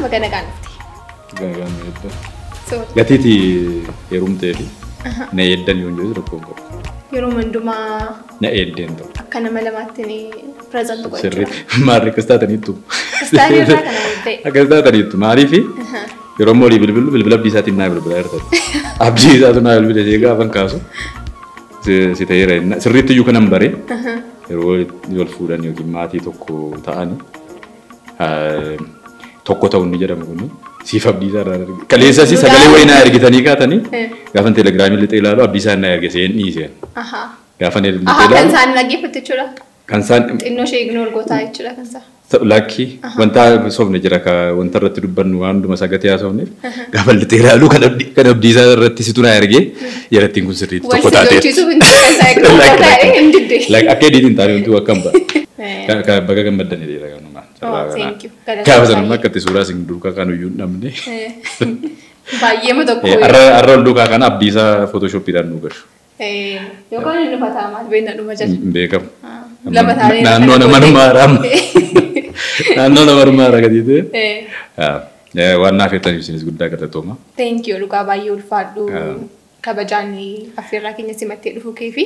bagana gaanufti. Gaanufti. So. Gatiiti heerumteefi na eeddan yoon jiru tokkoon qabu. Yeroo hundumaa. Na eeddeen ta'u. Akka nama lamaatti ni present godhachuu. Sirriitti maarri akkas taataniittu. Istaanii irraa kana ta'e. Akkas taataniittu maaliifi yeroo moolii bilbila abdiisaatiin naa bilbila jirtan. Abdiisaatu naa bilbila ishee gaafan kaasu si ta'eera sirriitti iyyuu kanan bare yeroo wal fuudhan yookiin maatii tokko ta'anii tokko ta'uun ni jedhamu kuni. Siif abdiisaa irraa argite. Kaleessa si sagalee wayii naa ergitanii kaatanii gaafan teelegiraamii lixee ilaalu abdiisaan naa erge seen dhiiseen. Gaafan lixee ilaalu. Kan isaan dhaggeeffatte jechuudha. Kan isaan xinnoo ishee ignoor gootaa jechuudha kan isaa. Lakki wanta sobne jira ka wanta irratti dubbannu waan hunduma sagatee haasofneef gaafan lixee ilaalu kan abdiisaa irratti situ naa ergee yerattiin kun sirriitti tokko taatee. Akka ediitiin taane wanti akkam ba'a. Bakka gammaddan hiriira ganumaa. Thank you. Gaafa sanamma akkatti suuraa isin duukaa kan uyyuu namne. Baay'ee ma tokko. Arra ol duukaa kana abdiisaa footoshooppiidhaan nu gashu. Yookaan inni uffata maal beekna dhuma jala. Beekamu. Lama taanee. Naannoo nama dhumaaraam. Naannoo nama dhumaara gadiite. Waan naaf jettaniif isinis guddaa galatooma. Thank you dhugaa baay'ee ulfaadhu. Kabajaan affeerraa keenya simattee dhufuu keefi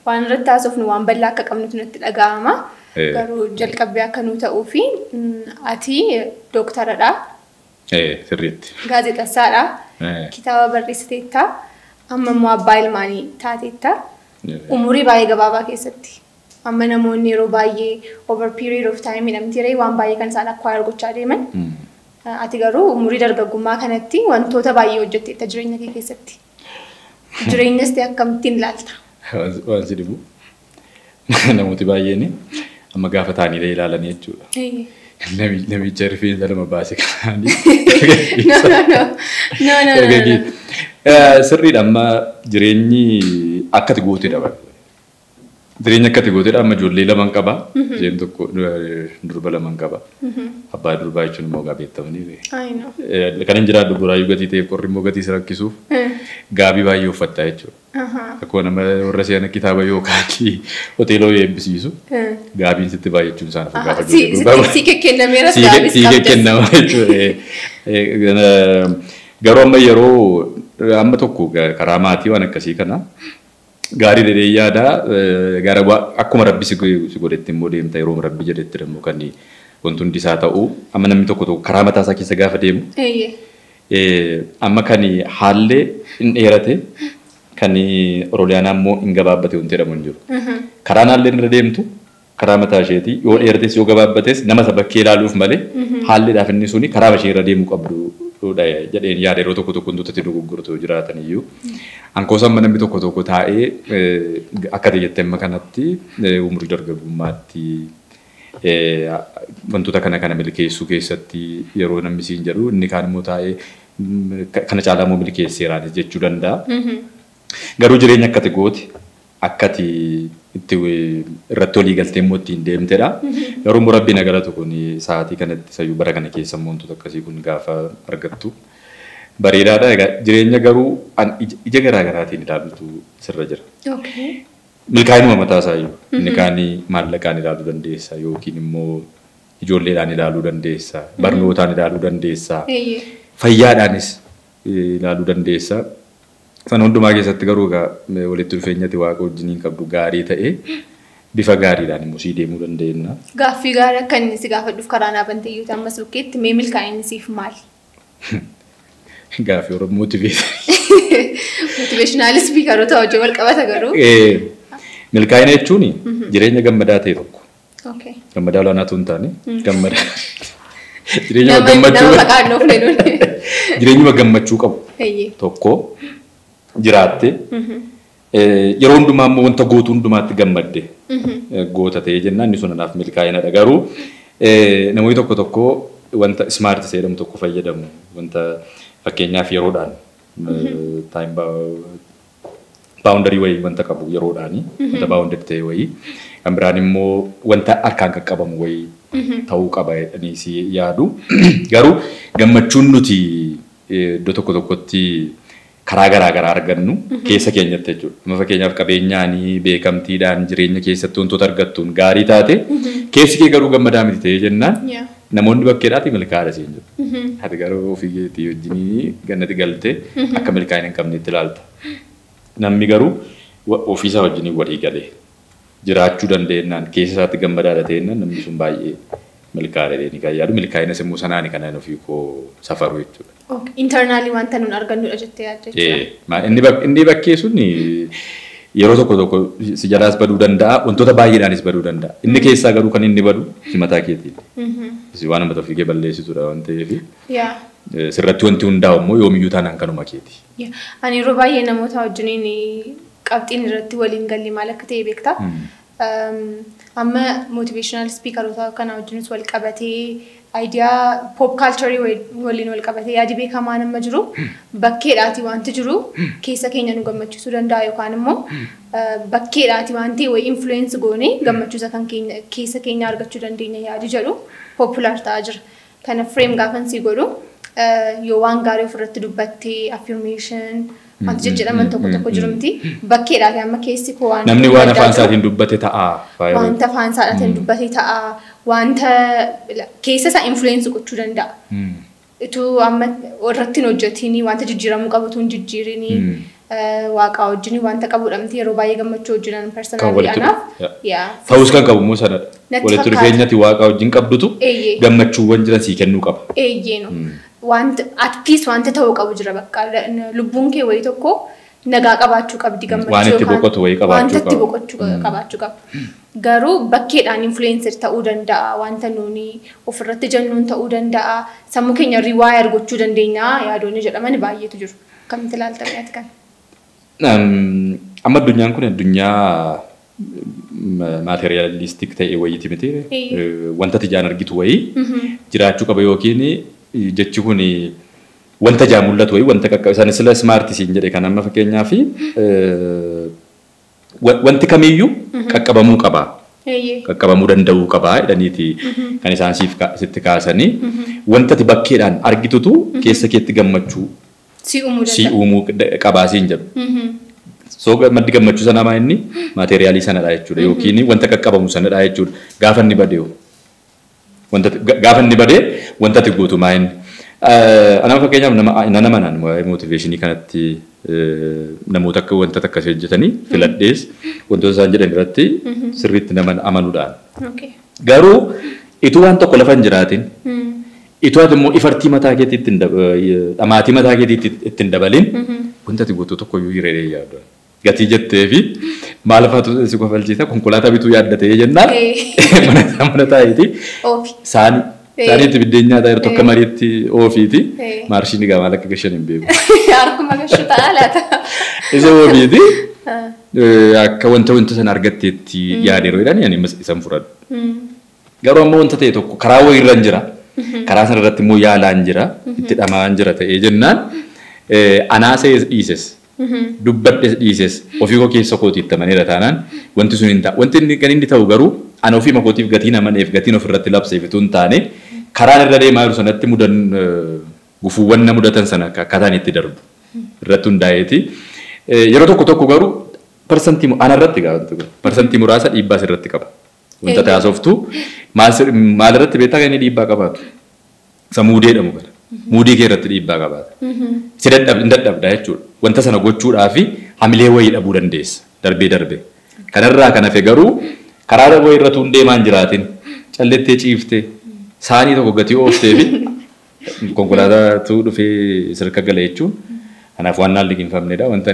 waan irratti haasofnu waan bal'aa akka qabnutu natti dhaga'ama. Garuu jalqabbii akka nu ta'uu fi ati dooktaradha. Sirriitti. Gaazexeessaadha. Kitaaba barreessiteetta. Amma immoo abbaa ilmaanii taateetta. Umurii baay'ee gabaabaa keessatti. Amma namoonni yeroo baay'ee over period of time hidhamtiree waan baay'ee kan isaan acquire gochaa deeman. Ati garuu umurii dargaggummaa kanatti wantoota baay'ee hojjetteetta jireenya kee keessatti. Jireenyas ta'e akkamittiin ilaalta? Waan si dhibu. Namooti baay'een amma gaafa taa'anii ilaalanii jechuudha. Namicha rifeensa lama baase kaanii. No. Sirriidha amma jireenyi akkati gootee dabala. Jireenya akkati gooteedha amma ijoollee lama qaba. Isheen tokko durba lama qaba. Abbaa durbaa jechuun immoo gaabeettamanii. Kan hin jiraadhu buraayyuu gatii ta'eef qorri immoo gatii isa rakkisuuf gaabii baay'ee uffattaa jechuudha. Akkuma nama warra seena kitaaba yookaan hoteeloo eebbisiisu gaabiin sitti baay'achuun isaan gaafa jiru. Sii kennameeras gaabii sii kennama jechuudha. Garuu amma yeroo amma tokko karaa maatii waan akkasii kana. Gaarii dheedhee yaadaa gara akkuma rabbi si godhetti immoo deemta yeroo rabbi jedhetti immoo kan wanti hundi isaa ta'u amma namni tokko karaa mataa isaa keessa gaafa deemu amma kan haallee hin dheerate kan Orooliyaanaa immoo hin gabaabbate wanti jedhamu hin jiru. Karaan haallee irra deemtu karaa mataa isheeti yoo dheerates yoo gabaabbates nama isa bakkee ilaaluuf malee haalleedhaaf inni suni karaa ishee irra deemuu qabdu. Jedheen yaada yeroo tokko wantoota dogoggortoo jiraatan iyyuu hankoosa amma namni tokko taa'ee akka jettee amma kanatti umurii dargaggummaatti wantoota kana milkeessuu keessatti yeroo namni siin jedhu inni kaan immoo taa'ee kana caalaa immoo milkeesseeraanis jechuu danda'a. Garuu jireenya akkati goote akkati itti irratti olii galtee immoo ittiin deemtedha. Garuu immoo rabbiin agaratu kun sa'aatii kanatti sayyuu bara kana keessa immoo wantoota akkasii kun gaafa argattu bareedaadha. Jireenya garuu ija garaa garaatiin ilaalutu sirra jira. Milkaa'inuma mataa isaayyuu inni kaan maallaqaan ilaaluu dandeessa yookiin immoo ijoolleedhaan ilaaluu dandeessa barnootaan ilaaluu dandeessa fayyaadhaanis ilaaluu dandeessa. Sana hundumaa keessatti garuu walitti dhufeenyatti waaqa wajjiniin qabdu gaarii ta'ee bifa gaariidhaan immoo sii deemuu dandeenya. Gaaffii gaarii akka inni si gaafadhuuf karaa naafan ta'eyyuu ammas bukkeetti mee milkaa'inni siif maali? Gaaffii Oromoo motiveeshinaal spiikaroota hojii wal qabata garuu. Milkaa'ina jechuun jireenya gammadaa ta'e tokko. Gammadaa olaanaatu hin taane gammadaa. Jireenyuma gammachuu qabu tokko. Jiraatte yeroo hundumaa immoo wanta gootu hundumaatti gammadde goota ta'ee jennaan inni sun anaaf milkaa'inadha. Garuu namoonni tokko wanta smart jedhamu tokko fayyadamu wanta fakkeenyaaf yeroodhaan time boundary wayii wanta qabu yeroodhaani wanta boundary ta'e wayii kan biraan immoo wanta harkaan qaqqabamu wayii ta'uu qaba jedhanii si yaadu. Garuu gammachuun nuti iddoo tokkotti karaa garaa garaa argannu keessa keenyatti jechuudha. Amma fakkeenyaaf qabeenyaanii beekamtiidhaan jireenya keessatti wantoota argattuun gaarii taate keessi kee garuu gammadaa miti ta'ee jennaan namoonni bakkeedhaati milkaa'adha siin jedhu. Ati garuu ofii keetii wajjin gannatti galtee akka milkaa'ina hin qabneetti ilaalta. Namni garuu ofiisaa wajjin walii galee jiraachuu dandeenyaan keessa isaatti gammadaadha ta'ennaan namni sun baay'ee milkaa'ee ni kan yaadu milkaa'ina sammuu sanaani kanaan ofii koo safaru jechuudha. Internaalii wanta nuun argannudha jettee yaadda jechuudha. Inni bakkee sun yeroo tokko si jalaas baduu danda'a wantoota baay'eedhaanis baduu danda'a. Inni keessaa garuu kan inni badu himataa keetiin. Si waan amma ofii kee balleessitudha waan ta'eef. Sirratti wanti hundaa'u immoo yoomiyyuu taanaan kanuma keeti. Ani yeroo baay'ee namoota wajjiniin qabxiin irratti waliin galli maal akka ta'e beektaa? Amma motivational speakeroota kana wajjinis wal qabatee idea pop culture waliin wal qabatee yaadi beekamaa nama jiru bakkeedhaati wanti jiru keessa keenya nu gammachiisuu danda'a yookaan immoo bakkeedhaati wanti way influence goone gammachiisa kan keessa keenya argachuu dandeenya yaadi jedhu popular ta'aa jira. Kana frame gaafan si godhu yoo waan gaarii ofirratti dubbattee affirmation wanti jijjiiraman tokko jiru miti bakkeedhaati amma keessi koo waan namni waan afaan isaatiin dubbate ta'a wanta afaan isaatiin dubbate ta'a wanta keessa isaa influence gochuu danda'a. Itu amma irratti hojjetiin wanta jijjiiramuu qabatu hin jijjiirinii waaqa wajjin wanta qabudha miti yeroo baay'ee gammachuu wajjinan personally anaaf ta'us kan qabu immoo sanadha. Walitti dhufeenyatti waaqa wajjin qabdutu gammachuuwwan jiran sii kennuu qaba. Eeyyeenu wanta at peace wanta ta'uu qabu jira bakka lubbuun kee wayii tokko nagaa qabaachuu qabdi gammachuu waan itti boqotu wayii qabaachuu qaba. Wanta itti boqochuu qabaachuu qaba. Garuu bakkeedhaan influencer ta'uu danda'a wanta nuuni ofirratti jennuun ta'uu danda'a sammuu keenya riwaayer gochuu dandeenya yaadoonni jedhaman baay'eetu jiru. Akkamitti ilaaltanii ati kan? Amma addunyaan kun addunyaa materialistic ta'e wayiiti miti wanta tijaan argitu wayii jiraachuu qaba yookiin jechi kun wanta jaa mul'atu wayii wanta qaqqabu isaan sila smart siin jedhe kan amma fakkeenyaaf wanti kamiyyuu qaqqabamuu qaba. Qaqqabamuu danda'uu qaba jedhaniiti kan isaan sitti kaasanii wanta ati bakkeedhaan argitutu keessa keetti gammachuu si uumuu qabaa siin jedhu. So maddi gammachuu sana maa inni materiaalii sanadha jechuudha yookiin wanta qaqqabamu sanadha jechuudha gaafa inni badee wanta ati gootu maa inni. Anaan fakkeenyaaf nama naan motiveeshinii kanatti namoota akka wanta akkasii hojjetanii filadhees wantoota isaan jedhan irratti sirriitti nama amanuudhaan. Garuu ituu waan tokko lafa hin jiraatin ituu ati immoo ifartii mataa keetiitti dhamaatii mataa keetiitti ittiin dabalin wanta ati gootu tokko iyyuu hiree yaadu. Gatii jettee fi maal faatu si kofalchiisa konkolaataa bituu yaaddatee jennaan mana taa'eeti saaniitti biddeen nyaataa yeroo tokko mariitti oofiiti maarshiin egaa maal akka gashan hin beeku. Harkuma gashuu ta'a laata. Isa oofiiti akka wanta sana argatteetti yaadeeroo jedhanii ani isan fudhadhu. Garuu ammoo wanta ta'e tokko karaa wayirra hin jira. Karaa sana irratti immoo yaalaan jira itti dhamaan jira ta'ee jennaan anaasee dhiises. Dubbadhes dhiises ofii koo keessa kootiitti amaneera taanaan wanti sun hin ta'a. Wanti inni ta'u garuu ana ofii makootiif gatiin amaneef gatiin ofirratti labseef utuu hin taane karaan irra deemaa jiru sanatti gufuuwwan na mudatan sana akkaataan itti darbu irratti hundaa'eeti. Yeroo tokko garuu parsantii ana irratti gaafa parsantii muraasa dhiibbaa irratti qaba. Wanta taasoftu maal irratti beektaa kan inni dhiibbaa qabaatu samuudee jedhamu kana. Muudii kee irratti dhiibbaa qabaata. Si dadhabda jechuudha. Wanta sana gochuudhaaf hamilee wayii dhabuu dandeessa darbee. Kanarraa kan hafe garuu karaa wayii irratti hundeemaan jiraatin callettee ciiftee saanii tokko gatii ooftee fi konkolaataatu dhufee sirka gala jechuun kanaaf waan naan liqinfamnedha. Wanta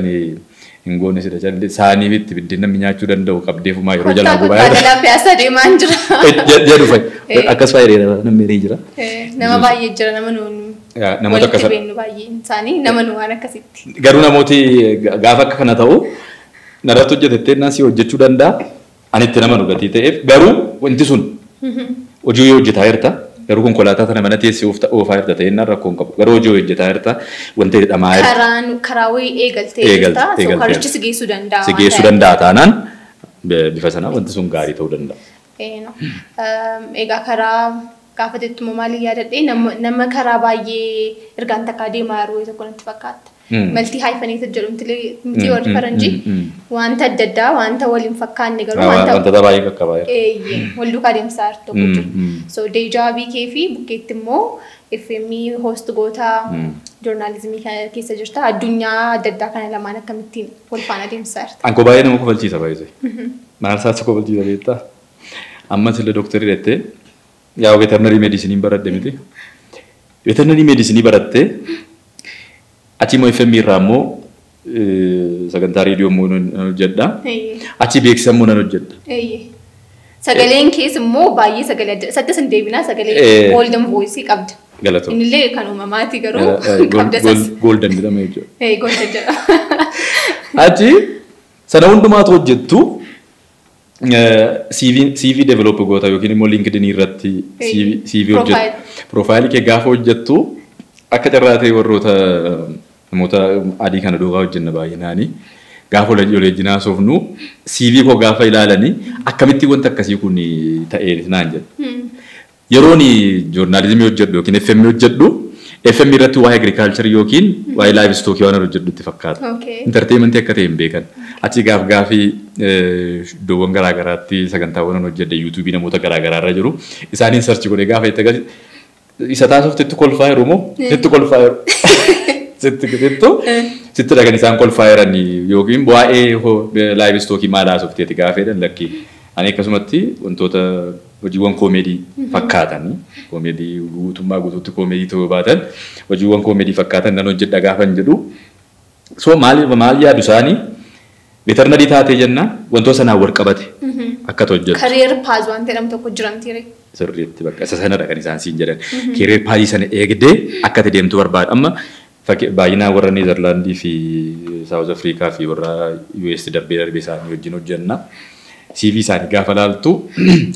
hin goone sida callee saanii itti biddeen namni nyaachuu danda'u qabdeefumaa yeroo jalaa gubaa yaada. Konkolaataadhaa piyaasa deemaan jira. Jedhu fa'i akkas fayyadee namni jira. Nama baay'ee jira nama nuuni. Namoota akkasii beeknu baay'een isaanii nama nu waan akkasitti. Garuu namooti gaafa akka kana ta'u narratti hojjetettee naasii hojjechuu danda'a. Ani itti nama nu gatii ta'eef garuu wanti sun hojii hojjetaa jirta. Garuu konkolaataa sana mana teessee oofaa jirta ta'ee innaan rakkoon qabu. Garuu hojii hojjetaa jirta wanta hidhamaa jirta. Karaa wayii eegaltee jirta. Karichi si geessuu danda'a. Si geessuu danda'a taanaan bifa sanaa wanti sun gaarii ta'uu danda'a. Egaa karaa gaafatetti immoo maaliif yaadadhee nama karaa baay'ee ergaan takkaa deemaa yeroo tokko natti fakkaata. Maltii haayifaniitu jedhamti miti warri faranjii wanta adda addaa wanta waliin fakkaanne garuu wanta baay'ee qaqqabaa wal duukaa deemsaa tokko jiru. So deejaabii kee fi bukkeetti immoo FM host gootaa joornaalizimii keessa jirta addunyaa adda addaa kana lamaan akkamittiin wal faana deemsaa jirta. Anko baay'ee nama kofalchiisa baay'ee. Maal isaas kofalchiisa beektaa? Amma sille dooktarii dhattee yaa veterinary medicine baradde miti. Veterinary medicine barattee achi immoo FM irraa immoo sagantaa reediyoo immoo hojjedha. Achi beeksisa immoo nan hojjedha. Sagaleen keessa immoo baay'ee sagalee adda sadda san deebinaa sagalee golden voice qabda. Galatoo. Innillee kan uumamaati garuu qabda sas. Golden jedhama jechuudha. Golden jedhama. Achi sana hundumaatu hojjettu CV develop goota yookiin immoo LinkedIn irratti CV hojjettu. Profaayilii kee gaafa hojjettu akka carraa ta'e warroota namoota adii kana duukaa hojjenna baay'inaanii gaafa waliin soofnu CV koo gaafa ilaalanii akkamitti wanta akkasii kun ta'ee naan jedhu. Yeroon joornaalizimii hojjedhu yookiin FM hojjedhu FM irratti waa'ee agriculture yookiin waa'ee livestock waan hojjedhutti fakkaata. Entertainment akka ta'e hin beekan. Achi gaafii iddoowwan garaa garaatti sagantaawwan hojjedhe YouTube namoota garaa garaa irra jiru. Isaaniin search godhee gaafa itti agarsiisu isa taasiftetti kolfaa jiru moo itti kolfaa jiru. Sitti dhagan isaan kolfaa jiran yookiin waa'ee livestock maal haasofteeti gaafeedhaan lakki. Ani akkasumatti wantoota hojiiwwan koomeedii fakkaatan koomeedii guutummaa guutuutti koomeedii ta'uu baatan hojiiwwan koomeedii fakkaatan nan hojjedha gaafan jedhu. So maal yaadu isaanii veterinary taatee jenna wantoota sanaan wal qabate akka hojjetu. Career path waan jedhamu tokko jiramtiire. Sirriitti bakka isa sanadha kan isaan siin jedhan. Career path sana eegdee akka deemtu barbaada. Amma baay'inaan warra Neezerlaandii fi South Africa fi warra US darbee isaanii wajjin hojjenna. CV isaanii gaafa laaltu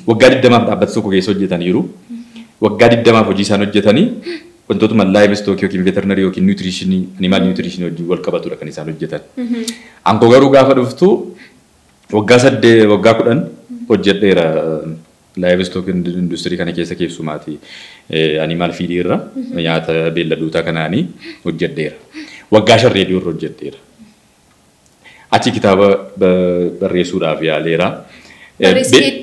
waggaa 20 dhaabbata tokko keessa hojjetaniiru. Waggaa 20 hojii isaan hojjetanii wantootuma livestock yookiin veterinary yookiin nutrition animal nutrition wajjin wal qabatudha kan isaan hojjetan. Anko garuu gaafa dhuftu waggaa 10 hojjedheera livestock industry kana keessa keessumaati animal feed irra nyaata beelladootaa kanaanii hojjedheera. Waggaa 5 reediyoo irra hojjedheera. Achi kitaaba barreessuudhaaf yaaleera.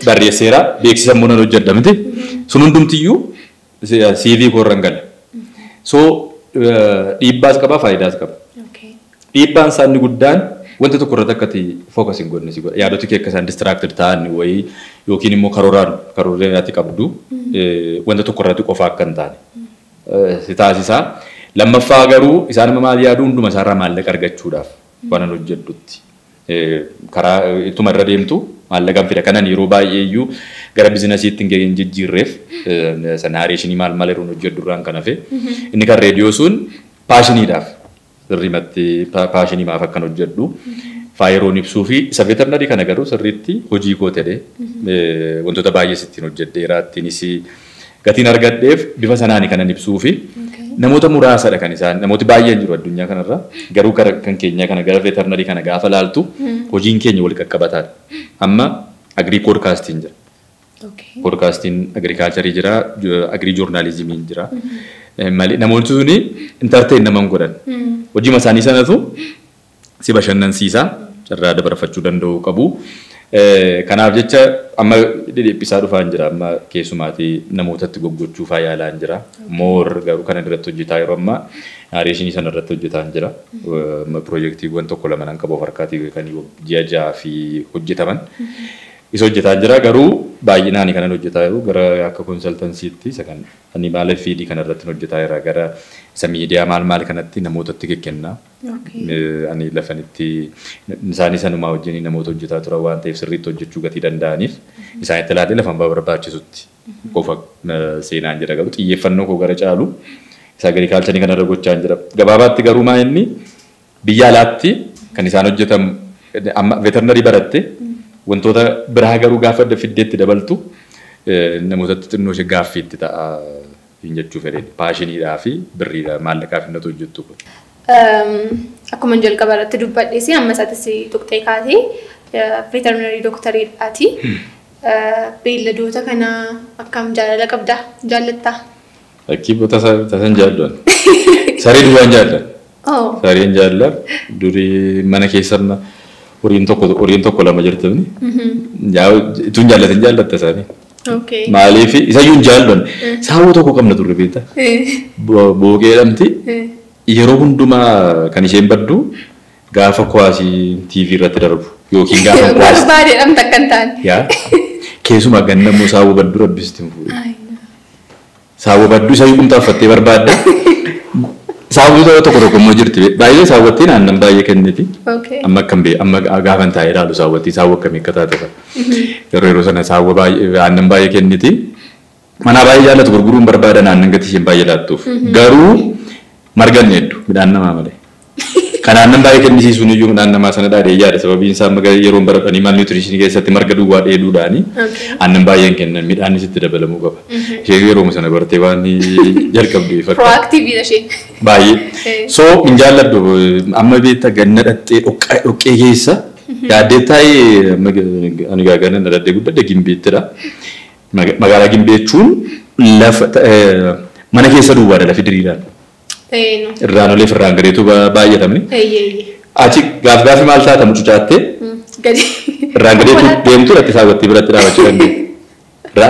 Barreesseera beeksisa immoo nan hojjedha miti. Sun hundumtiyyuu CV koo irra hin galle. So dhiibbaas qaba faayidaas qaba. Dhiibbaan isaa inni guddaan wanta tokko irratti akkati focus hin godhne si godha. Yaadoti kee akka isaan distracted ta'an wayii yookiin immoo karoorri qabdu wanta tokko irratti qofa akka hin taane si taasisaa. Lammaffaa garuu isaan amma maal yaadu hunduma isaarraa maallaqa argachuudhaaf waan hojjedhutti karaa ittuma irra deemtu maallaqaan fida kanan yeroo baay'ee iyyuu gara biizinasiitti hin jijjiirreef narreeshinii maal yeroo hojjedhu irraan kan hafe inni kan reediyoo sun paashiniidhaaf sirrimatti paashinii maaf akkan hojjedhu faayeroon ibsuu fi isa veterinary kana garuu sirriitti hojii koo ta'ee wantoota baay'ee sittiin hojjedheera ittiinis gatiin argadheef bifa sanaani kanan ibsuu fi namoota muraasadha kan isaan namooti baay'een jiru addunyaa kanarra garuu kan keenya kana gara veterinary kana gaafa laaltu hojiin keenya wal qaqqabataadha. Amma agri podcasting jira. Podcasting agriculture jira, agri journalism jira. Namoonni suni entertain naman godhan. Hojii isaanii sanatu si bashannansiisa carraa dabarfachuu danda'u qabu. Kanaaf jecha amma dhiphisaa dhufaan jira amma keessumaati namootatti goggochuu faayyaalaan jira moor garuu kana irratti hojjetaa yeroo amma narreeshinii sana irratti hojjetaa jira piroojeektiiwwan tokko lama nan qabu harkaatii kan ji'a ja'a fi hojjetaman isa hojjetaa jira garuu baay'inaan kanan hojjetaa jiru gara akka konsaltansiitti isa kan animal feed kana irratti hojjetaa jira gara isa miidiyaa maal kanatti namootatti kenna. Ani lafanitti isaanii sanumaa wajjin namoota hojjetaa turan waan ta'eef sirriitti hojjechuu gatii danda'aniif isaanitti ilaalee lafan barbaachisutti qofa seenaan jira garuu xiyyeeffannoo koo gara caalu isa agriculture kana irra gochaa jira. Gabaabaatti garuu maa inni biyya alaatti kan isaan hojjetan amma veterinary baratte wantoota biraa garuu gaafa fiddeetti dabaltu namootatti xinnoo ishee gaaffiitti ta'a hin jechuu fedhe paashiniidhaa fi birriidhaa maallaqaaf hin hojjettu kun. Akkuma jalqaba irratti dubbadheesi amma isaatis tuqxee kaatee veterinary doctorateedhaati. Beelladoota kana akkam jaalala qabdaa jaallattaa? Akkiiboota tasan jaalladhan. Saree duwwaan jaalladhan. Sareen jaalladha. Durii mana keessan horiin tokko lama jirtani. Ituun jaallatan jaallatta isaanii. Maaliif isayyuu hin jaallanne saawwa tokko qabna turre beekta. Bookee jedhamti yeroo hundumaa kan isheen baddu gaafa kuwaasii TV irratti darbu yookiin gaafa kuwaasii. Barbaadeedhaan takka hin taane. Yaa keessumaa gannamuu saawwa baddu rabbistiin fuudhe. Saawwa baddu isayyuu qumxaaffattee barbaadda. Saawwa tokko immoo jirti baay'ee saawwattiin aannan baay'ee kenniti. Amma akkam amma gaafa hin taa'ee ilaalu saawwattii saawwa akkamii akka taate fa'a. Yeroo sana saawwa baay'ee aannan baay'ee kenniti. Mana baay'ee jaallatu gurguruun barbaadan aannan gatii isheen baay'ee laattuuf. Garuu marga hin hedduu midhaan namaa malee. Kan aannan baay'ee kennisiisuun iyyuu midhaan namaa sana dhaadhee yaada sababiin isaa yeroo baratanii maal nuutirishinii keessatti marga duwwaa dheeduudhaani aannan baay'een kennan midhaan isitti dabalamuu qaba. Isheen yeroo sana bartee waan jalqabdu ifatti. Proactiiviidha isheen. Baay'ee. So hin jaalladhu amma beekta ganna dhattee dhoqqee keessa yaaddee taa'ee ani gaagana dhaddee guddadde gimbiittidha. Magaalaa gimbeechuun lafa mana keessa duwwaadha lafi diriiraan. Irraan olii fi irraan gadeetu baay'atamni. Achi gaafi maal taata mucucaattee irraan gadeetu deemtu irratti saawwattii biratti dhaabachuu dandeenya.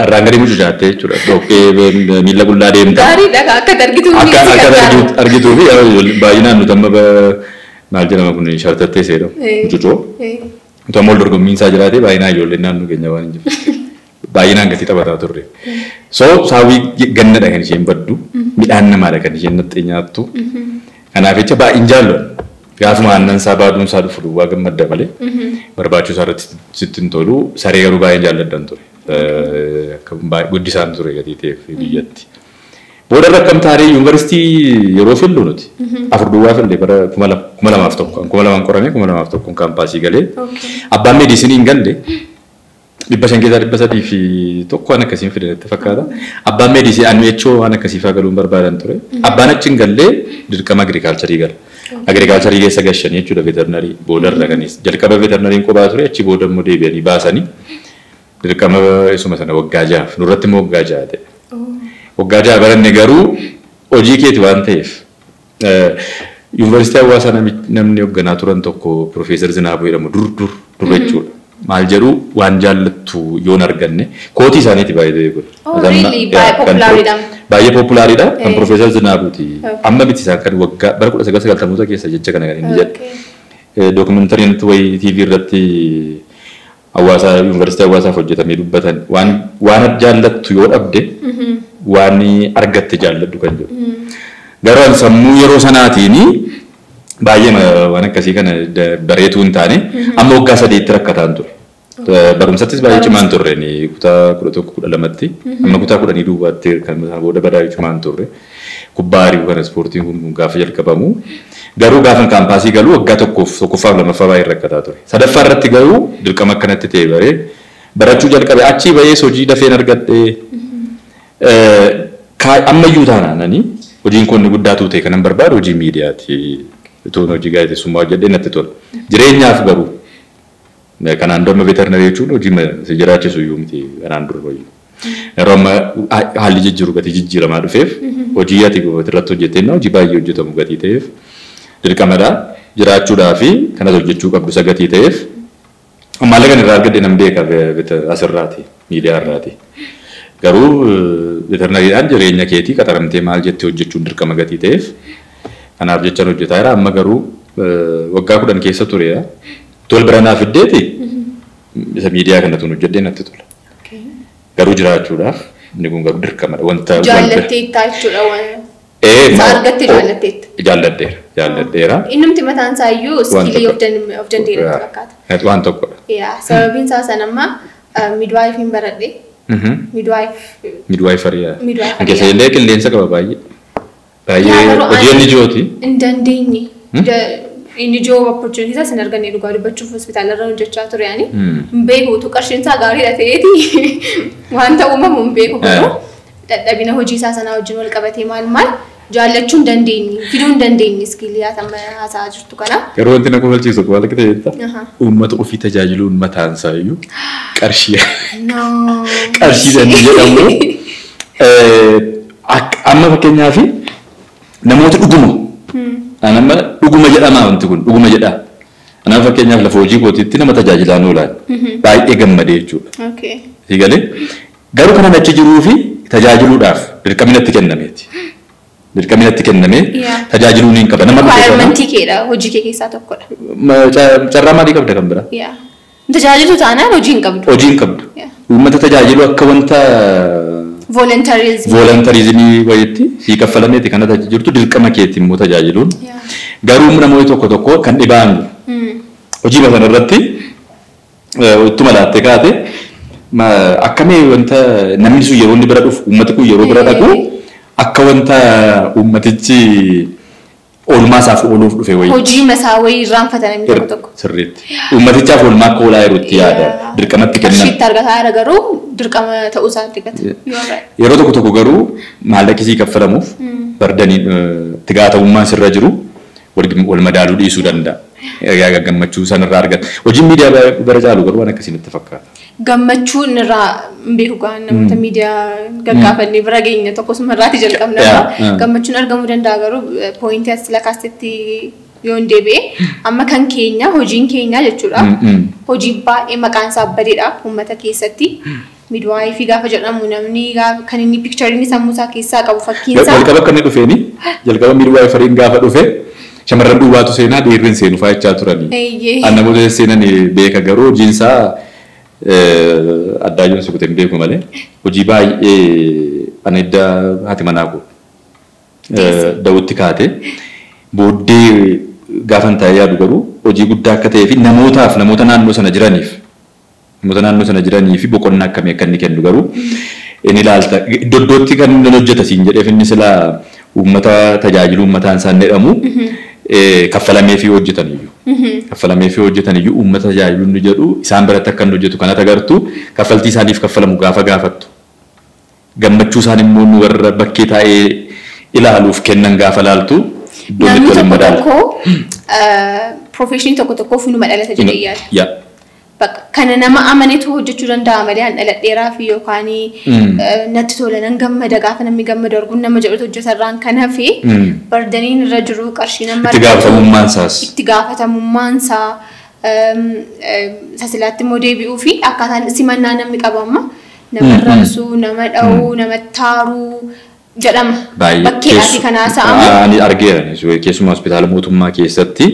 Irraan gadee mucucaattee jechuudha. Dhoqqee miila qullaa deemta. Gaariidha akka argituu fi baay'inaan nuti amma maal jedhama kun shartattee seedhamu mucucoo. Nuti amma ol dorgommiin isaa jiraatee baay'inaan ijoolleen naannoo keenya waan hin jiru. Baay'inaan gatii taphataa turre. So saawwii gannadha kan isheen baddu midhaan namaadha kan isheen naxxee nyaattu. Kanaaf jecha baay'een jaalladhu. Gaafuma aannan isaa baaduun isaa dhufu duwwaa gammadda malee barbaachuu isaa irratti sitti hin tolu saree garuu baay'een jaalladhan ture. Guddisaan ture gatii ta'eef biyyatti. Booda irra akkam taaree yuunivarsiitii yeroo fillu nuti afur duwwaa fillee bara 2001 qorame 2001 kaampaasii galee abbaan meediisinii hin galle. Dhibba shan keessaa dhibba sadii fi tokko waan akkasiin fidanatti fakkaata. Abbaan meedisii annu'echoo waan akkasiifaa galuun barbaadan ture. Abbaan achi hin gallee dirqama agirikaalcharii gala. Agirikaalcharii keessa gashanii jechuudha veterinarii boodarra kanis. Jalqaba veterinariin kophaa ture achi booda immoo deebi'anii baasanii dirqama isuma sana waggaa jahaaf nurratti immoo waggaa jaha ta'e. Waggaa jaha baranne garuu hojii keeti waan ta'eef yuunivarsiitii hawaasaa namni hoogganaa turan tokko Profeesar Zinaabuu jedhamu dur jechuudha. Maal jedhu waan jaallattu yoon arganne kootii isaaniiti baay'ee kun. Baay'ee populaariidha. Kan Profeesar Zinaabuuti. Amma biti isaan kan waggaa bara 1990 keessa jecha kana kan inni jedhe. Dookumentariin wayii TV irratti hawaasaa yuunivarsiitii hawaasaaf hojjetamee dubbatan waan jaallattu yoo dhabde waan argatte jaalladhu kan jedhu. Garuu sammuu yeroo sanaatiin baay'ee waan akkasii kana bareetuu hin taane amma waggaa 3tti rakkataan ture. Barumsattis baay'ee cimaan turre kutaa 11-12tti amma kutaa 10 duubaatti kan booda badaa cimaan turre. Kubbaa ari'uu kana ispoortiin kun gaafa jalqabamu garuu gaafa kaampaasii galuu waggaa tokkoffaaf lamaffaa baay'ee rakkataa ture. Sadaffaa irratti garuu dirqama akkanatti ta'e baree barachuu jalqabe achii bahee hojii dafeen argadhee ammayyuu taanaananii hojiin kun guddaa ta'e kanan barbaadu hojii miidiyaati. Tuun hojii gaazexeessummaa hojjedhee natti tola. Jireenyaaf garuu kanaan dura veterinarii jechuun hojii si jiraachisu iyyuu miti kanaan dura wayyu. Yeroo amma haalli jijjiiru gatii jijjiiramaa dhufeef hojii ati irratti hojjettee hojii baay'ee hojjetamu gatii ta'eef dirqamadha jiraachuudhaa fi kanas hojjechuu qabdu isa gatii ta'eef maallaqa irraa argadde nam beeka asirraati miidiyaa irraati. Garuu veterinariidhaan jireenya keetii qaxaramtee maal jettee hojjechuun dirqama gatii ta'eef kanaaf jecha hojjetaa jira amma garuu waggaa 10 keessa ture tol bira naaf fiddeeti isa miidiyaa kanatu hojjedhee natti tola. Garuu jiraachuudhaaf inni kun garuu dirqamadha wanta jaallatteetta jechuudha waan argatte jaalladheera. Innumti mataan isaa iyyuu iskiilii of dandeera fakkaata. Waan tokkodha. Sababiin isaa sanammaa midwaayifiin baradhe. Midwaayifarii. Ankeessa illee qilleensa qaba baay'ee. Baay'ee hojii inni jirooti. Hin dandeenye. Inni ijoo opportunity isa sin arganne dhugaa dubbachuuf hospitaalarra hojjechaa ture yaani. Hin beeku utuu qarshiin isaa gaariidha ta'eeti wanta uumamu hin beeku garuu dadhabina hojii isaa sanaa wajjin wal qabatee maal jaallachuu hin dandeenye fiduu hin dandeenye iskiilii amma haasaa jirtu kana. Yeroo wanti na kofalchiisu maal akka ta'eetta uummata ofii tajaajiluun mataan isaa iyyuu qarshii jedhamu amma fakkeenyaaf namoota nama dhuguma jedhama wanti kun dhuguma jedha. Anaaf fakkeenyaaf lafa hojii kootiitti nama tajaajilaa noolaan baay'ee gammadee jechuudha. Sigalee Garuu kana achi jiruu fi tajaajiluudhaaf dirqaminatti kennameeti. Dirqaminatti kennamee tajaajiluun hin qaba. Nama requirement keedha hojii kee keessaa tokkodha. Carraa maalii qabda kan biraa? Tajaajilu taanaan hojii hin qabdu. Hojii hin qabdu. Uummata tajaajilu akka wanta voluntarizimii wayitti sii kaffalameeti kana tajaajilu dirqama keetti immoo tajaajiluun. Garuu namoonni tokko kan dhibaan hojii kana irratti ittuma laattee kaate akkamii wanta namni sun yeroo inni bira dhufu uummati kun yeroo bira dhaqu akka wanta uummatichi oolmaa isaaf ooluuf dhufe wayii. Hojii masaa wayii irraanfatanii tokko. Sirriitti. Uummatichaaf oolmaa akka oolaa yerootti yaada. Dirqamatti kennan. Qarshiitti argataa jira garuu dirqama ta'uu isaa argata. Yeroo tokko garuu maallaqi sii kaffalamuuf bardanii itti gaafatamummaan sirra jiru wal madaaluu dhiisuu danda'a. Gammachuu sanarraa argata. Hojiin miidiyaa bara caalu garuu waan akkasiin itti fakkaata. Gammachuun irraa beeku gaan namoota miidiyaa gaggaafannee bira geenya tokkosuma irraati jalqabna. Gammachuun argamuu danda'a garuu pooyintii as lakaastetti yoo hin deebi'e amma kan keenya hojiin keenya jechuudha. Hojii baay'ee maqaan isaa badeedha uummata keessatti. Midwaayifii gaafa jedhamu namni kan inni piikchariin sammuu isaa keessaa qabu fakkiinsaa. Jalqaba akka inni dhufeeni jalqaba midwaayifariin gaafa dhufe shamarran duwwaatu seenaa dhiirri seenuu faayichaa turanii. Namoota seenan beeka garuu hojiinsaa addaa jiru sukuteen beeku malee hojii baay'ee ani edda haati manaa koo dawutti kaate booddee gaafan taa'ee yaadu garuu hojii guddaa akka ta'ee fi namoota naannoo sana jiraniif boqonnaa akkamii akka inni kennu garuu inni ilaalta iddootti kan inni hojjeta siin jedheef inni silaa uummata tajaajilu uummataan isaan jedhamu kaffalamee fi hojjetaniyyuu. Kaffalamee fi hojjetaniyyuu uummata tajaajilu inni jedhu isaan biratti akka inni hojjetu kanatti agartu kaffaltii isaaniif kaffalamu gaafa gaafattu. Gammachuu isaan immoo nu warra bakkee taa'ee ilaaluuf kennan gaafa laaltu iddoo itti waliin madaalu. Namni tokko profeshinii tokko funuma dhalata jedhee yaada. Kana nama amaneetu hojjechuu danda'a malee an dhaladheeraa fi yookaan natti tola nan gammada gaafa namni gammadu arguun nama jedhutu hojjetarraan kan hafe bardaniin irra jiru qarshii nama itti gaafatamummaan isaa sasilaatti immoo deebi'uu fi akkaataan simannaa namni qabu amma nama raabsuu nama dha'uu nama taaruu jedhama. Bakkeedhaati kanaa sa'amu. Ani argeera keessumaa hospitaala mootummaa keessatti.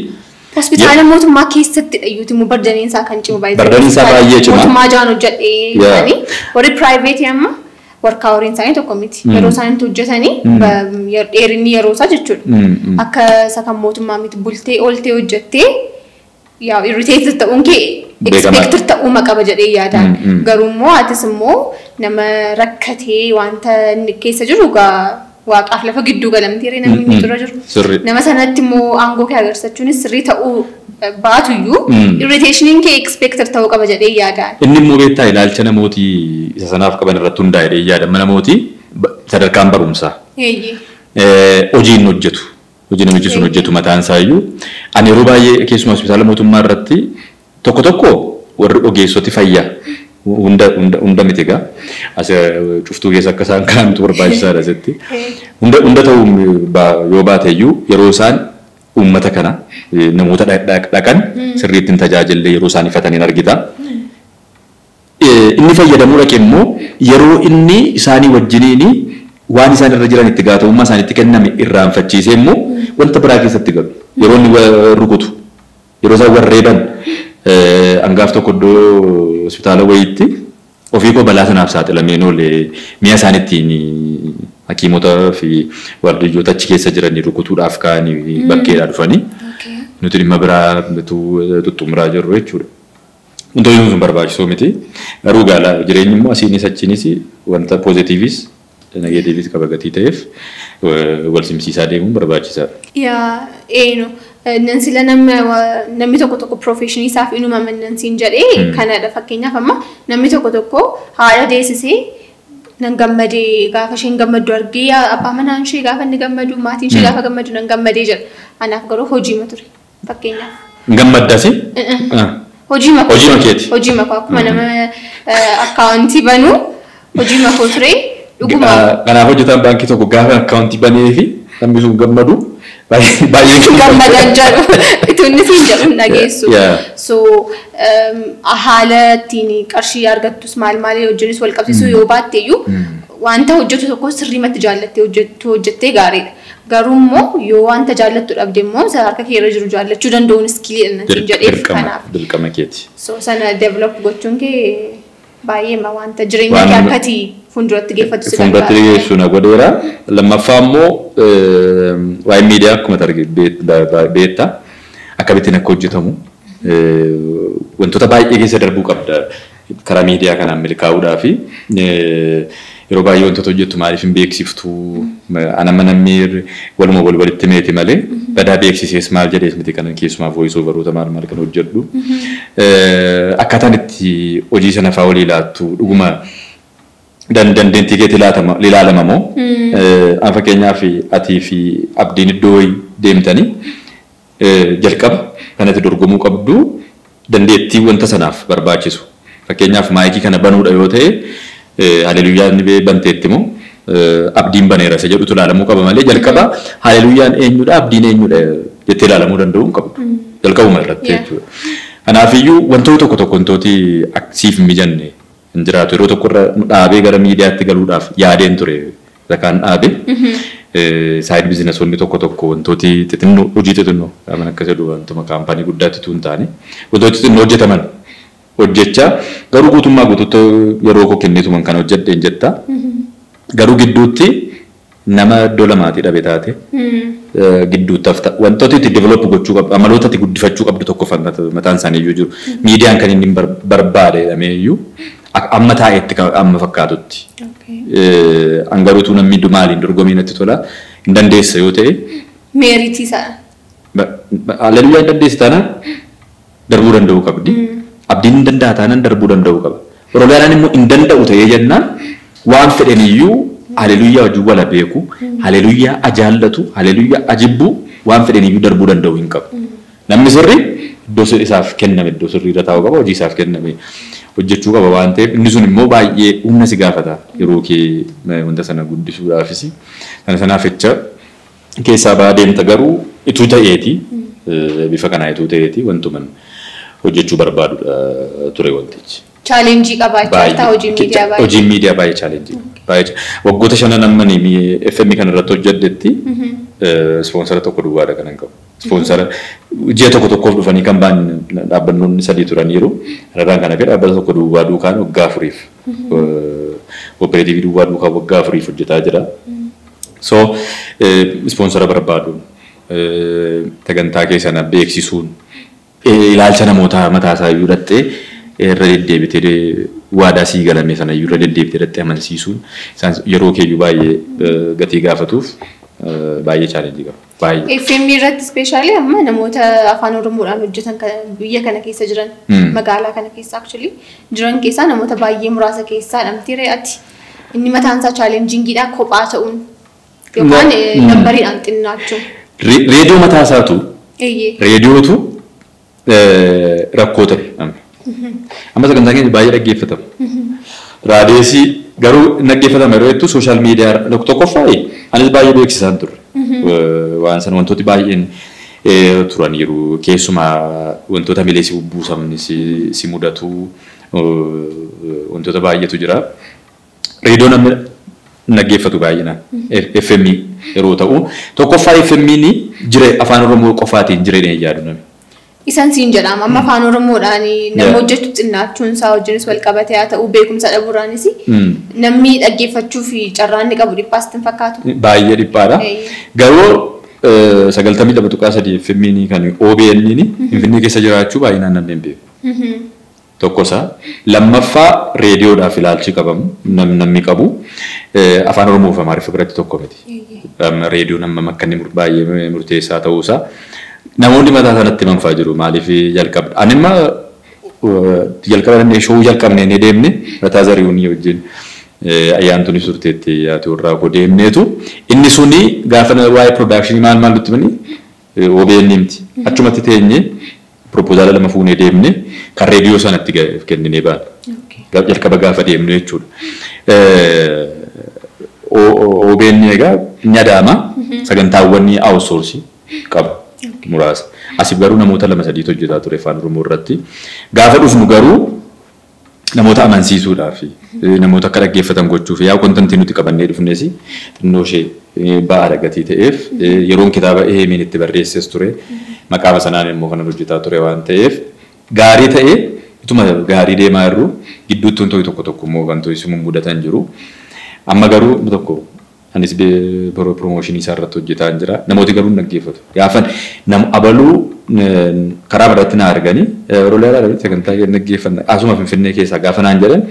Hospitaala mootummaa keessatti dhayyuuti immoo bardaniin isaa kan cimu baay'ee. Bardaniin isaa baay'ee cima. Mootummaa jaan hojjedhee jedhanii warri piraayiveetii amma warqaa horiin isaanii tokko miti. Yeroo isaan itti hojjetanii dheerinni yeroo isaa jechuudha. Akka isa kan mootummaa miti bultee ooltee hojjettee yaa irriteetii ta'uun kee expected ta'uu qaba jedhee yaadaan. Garuu immoo atis immoo nama rakkatee wanta inni keessa jiru waaqaaf lafa gidduu galamtee namni miidhura jiru. Nama sanatti immoo aangoo kee agarsiisachuunis sirrii ta'uu baatuyyuu irriteeshiniin kee expected ta'uu qaba jedhee yaadaan. Inni immoo beektaa ilaalcha namootii isa sanaaf qaban irratti hundaa'ee yaadama namootii sadarkaan barumsaa. Hojiin hojjetu. Hojii namichi sun hojjetu mataan isaayyuu. Ani yeroo baay'ee keessumaa hospitaala mootummaa irratti tokko warri ogeessoti fayyaa. Hunda miti egaa as cuftuu keessa akka isaan kaa'amtu barbaachisaadha jetti. Hunda ta'uu yoo baateyyuu yeroo isaan uummata kana namoota dhaqan sirriitti hin tajaajille yeroo isaan ifataniin argita. Inni fayyadamuu dhaqe immoo yeroo inni isaanii wajjiniin waan isaan irra jiran itti gaafatamummaa isaaniitti kenname irraanfachiisee immoo wanta biraa keessatti galu yeroo inni rukutu yeroo isaan warreeban angaaf tokko iddoo hospitaala wayiitti ofii koo balaa sanaaf saaxilameen oolee mi'a isaaniittiin hakiimota fi waardiyyoota achi keessa jiranii rukutuudhaaf ka'anii bakkeedhaa dhufanii nuti dhimma biraa tuttuumuraa jirru jechuudha. Wantoonni sun barbaachisoo miti. Garuu gaala jireenyi immoo asiinis achiinis wanta poozitiivis negatiivis qaba gatii ta'eef wal simsiisaa deemuun barbaachisaadha. Yaa eenu. Nan sila namni tokko profeshinii isaaf inuma mannansiin jedhee kanadha fakkeenyaaf amma namni tokko haadha deessisee nan gammadee gaafa isheen gammaddu argee abbaa manaan ishee gaafa inni gammadu maatiin ishee gaafa gammadu nan gammadee jedha. Anaaf garuu hojii ma ture fakkeenyaaf. Gammaddasi? Hojii makoo. Hojii makeeti. Hojii makoo akkuma nama akkaawuntii banuu hojii makoo ture dhuguma. Kanaaf hojjetaan baankii tokko gaafa akkaawuntii banee fi namni sun gammadu baay'ee gammadan jedhu itunni siin jedhu nageessu. So haala ittiin qarshii argattus maal wajjinis wal qabsiisuu yoo baatteeyyuu wanta hojjetu tokko sirriimatti jaallattee hojjettee gaariidha. Garuu immoo yoo wanta jaallattu dhabde immoo harka kee irra jiru jaallachuu danda'uun iskiiliidha natti jedheef kanaaf. Dirqama keeti. So sana develop gochuun kee baay'ee wanta jireenya kee akkati fuulduratti geeffatu si gargaara. Fuulduratti geessu na godheera. Lammaffaa immoo waa'ee miidiyaa akkuma beekta akkamittiin akka hojjetamu wantoota baay'ee keessa darbuu qabda karaa miidiyaa kanaan milkaa'uudhaaf. Yeroo baay'ee wantoota hojjettu maaliif hin beeksiftu anama namni waluma walitti meeti malee badaa beeksisees maal jedhees miti kanan keessumaa voice overoota maal kan hojjedhu akkaataan itti hojii sana fa'aa walii laattu dhuguma dandeettii keetti ilaalama moo an fakkeenyaaf atii fi abdiin iddoo deemtanii jalqaba kanatti dorgomuu qabdu dandeettii wanta sanaaf barbaachisu fakkeenyaaf maayikii kana banuudha yoo ta'e haleluyyaan ni banteetti moo abdiin baneera isa jedhutu ilaalamuu qaba malee jalqaba haleluyyaan eenyudha abdiin eenyudha jettee ilaalamuu danda'uu hin qabdu jalqabuma irratti jechuudha. Kanaafiyyuu wantoota tokko wantooti siif hin mijanne hin jiraatu yeroo tokko irra dhaabee gara miidiyaatti galuudhaaf yaadeen ture zakaan dhaabe saayid biizinasonni tokko wantooti xixinnoo hojii xixinnoo qaban akka jedhu wantuma kaampaanii guddaatti tuun taane wantooti xixinnoo hojjetaman hojjechaa garuu guutummaa guutuutti yeroo koo kenneetuman kan hojjedheen jetta garuu gidduutti nama iddoo lamaatii dhabe taate gidduutti hafta wantoota itti develop gochuu qabdu amaloota itti guddifachuu qabdu tokko mataan isaanii iyyuu jiru miidiyaan kan inni barbaade jedhamee iyyuu amma taa'etti amma fakkaatutti angaruutu namni maaliin dorgomii natti tola hin dandeessa yoo ta'e meeritii isaa haleluyaa hin dandeessi taanaan darbuu danda'uu qabdi. Abdiin hin danda'a taanaan darbuu danda'uu qaba. Oroliyaan immoo hin danda'u ta'ee jennaan waan fedhan iyyuu haleluyaa wajjin wala beeku, haleluyaa ajaallatu, haleluyaa ajibbu waan fedhan iyyuu darbuu danda'u hin qabu. Namni sirri iddoo isaaf kenname iddoo sirrii irra taa'uu qaba hojii isaaf kenname hojjechuu qaba waan ta'eef inni sun immoo baay'ee humna si gaafata yeroo kee wanta sana guddisuudhaafis sanaaf jecha keessaa ba'aa deemta garuu ituu ta'eeti bifa kanaa ituu ta'eeti wantuman hojjechuu barbaadu ture wantichi. Challenge qabaachaa hojii miidiyaa baay'ee. Hojii miidiyaa baay'ee challenge. Baay'ee waggoota 5 ammanii FM kan irratti hojjedhetti sponsora tokko duwwaadha kan qabu. Sponsora ji'a tokkoof dhufanii kan baan dhaabbannoonni 3 turaniiru. Irraan kana fedha dhaabbata tokko duwwaa duukaan waggaa 4 operative duwwaa duukaan waggaa 4 hojjetaa jira. So sponsora barbaadu sagantaa keessana beeksisuun ilaalcha namoota mataa isaa iyyuu dhattee irra deddeebitee waadaa sii galame sana iyyuu irra deddeebitee dhattee amansiisuun isaan yeroo keeyyuu baay'ee gatii gaafatuuf baay'ee challenge qaba. Baay'ee. FM irratti specially amma namoota afaan Oromoodhaan hojjetan biyya kana keessa jiran magaalaa kana keessa actually jiran keessaa namoota baay'ee muraasa keessaa dhamtee re'ati. Inni mataan isaa challengingidha kophaa ta'uun yookaan nambariidhaan xinnaachuun. Reediyoo mataa isaatu. Reediyootu rakkoo ta'e amma sagantaa keenya baay'ee dhaggeeffatamu. Raadiyoosii garuu dhaggeeffatama yeroo hedduu sooshaal miidiyaa tokkoffaa anis baay'ee beeksisaan ture. Waan sana wantooti baay'een turaniiru keessumaa wantoota milee si bubbuusamni si mudatu wantoota baay'eetu jira. Reediyoo namni dhaggeeffatu baay'inaan FM yeroo ta'u tokkoffaa FM ni jire afaan Oromoo qofaatiin jireenya yaadu namni. Isan siin jedhama amma afaan Oromoodhaan nama hojjetu xinnaachuun isaa wajjinis wal qabatee haa ta'u beekumsa dhabuuraanis namni dhaggeeffachuu fi carraan qabu dhiphaas ittiin fakkaatu. Baay'ee dhiphaadha. Garuu 90.3 FM kan OBN Finfinnee keessa jiraachuu baay'inaan namni hin beeku. Tokkosaa lammaffaa reediyoodhaaf ilaalchi qabamu namni qabu afaan Oromoo fi Amaariffaa biratti tokko miti. Reediyoon amma akka inni baay'ee murteessaa ta'uusaa namoonni mataa sanatti manfaa jiru maaliif jalqabda. Ani imma jalqaba showuu jalqabnee ni deemne mataa zari'uun wajjin ayyaantuun surteetti yaatu irraa koo deemneetu inni suni gaafa waa'ee production maal nutti bani OBN miti. Achumatti teenye proposal lama fuunee deemne kan reediyoo sanatti kenninee baana. Jalqaba gaafa deemne jechuudha. OBN egaa nyadaama sagantaawwan outsource qaba muraasa. Asiif garuu namoota lama sadiitu hojjetaa ture afaan Oromoo irratti. Gaafa dhufnu garuu namoota amansiisuudhaaf namoota akka dhaggeeffatan gochuuf yaa kontentii nuti qabannee dhufnes xinnoo ishee ba'aa gatii ta'eef yeroon kitaaba eemiin itti barreesses ture maqaama sanaan immoo kan hojjetaa ture waan ta'eef gaarii ta'ee ituma gaarii deemaa jirru gidduutti wantoonni tokko immoo wantoonni si mudatan jiru. Amma garuu tokko anis promooshinii isaa irratti hojjetaa jira. Namooti garuu dhaggeeffatu. Gaafa nam abaluu karaa irratti na arganii roleeraa irratti sagantaa dhaggeeffanna. Asuma Finfinnee keessaa gaafa naan jedhan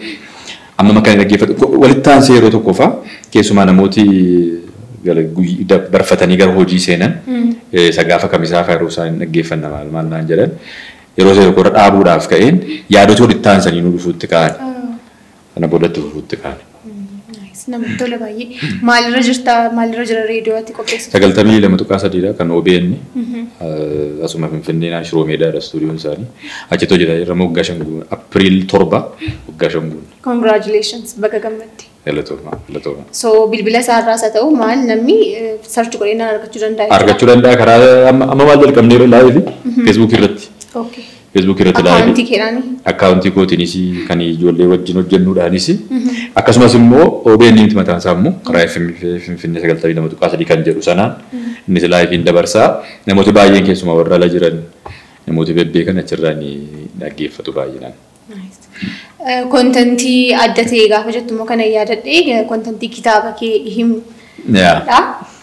amma makkaan dhaggeeffatu. Walitti aansee yeroo tokko fa'aa keessumaa namooti barfatanii gara hojii seenan isa gaafa kamisaa fa'aa yeroo isaan dhaggeeffanna maal naan jedhan yeroo isa tokko dhaabuudhaaf ka'een yaadota walitti aansanii nu dhufuutti ka'an. Kana boodatti dhufuutti ka'an. Namni tola baay'ee maalirra jirta maalirra jira reediyooti qopheessu. 92.3 kan OBN asuma Finfinnee Naashiroo Meedaadha stuudiyoon isaanii achitti hojjetaa jirra waggaa 5 April 7 waggaa 5. Congratulations baga gammadde. Galatooma. So bilbila isaarraas haa ta'u maal namni sarchi godhee argachuu danda'a. Argachuu danda'a karaa amma maal jalqabnee laayivii Facebook irratti. Okay. Facebook irratti laayivii. Akkaawuntii kootiinis kan ijoollee wajjin hojjennuudhaanis akkasumas immoo OBN nimti mataan isaa immoo karaa Finfinnee 92.3 kan jedhu sanaan innis laayiviin dabarsaa namooti baay'een keessumaa warra ala jiran namooti bebbeekan achirraan dhaggeeffatu baay'inaan. Kontentii adda ta'e gaafa jettu immoo kana yaadadhee kontentii kitaaba kee himu.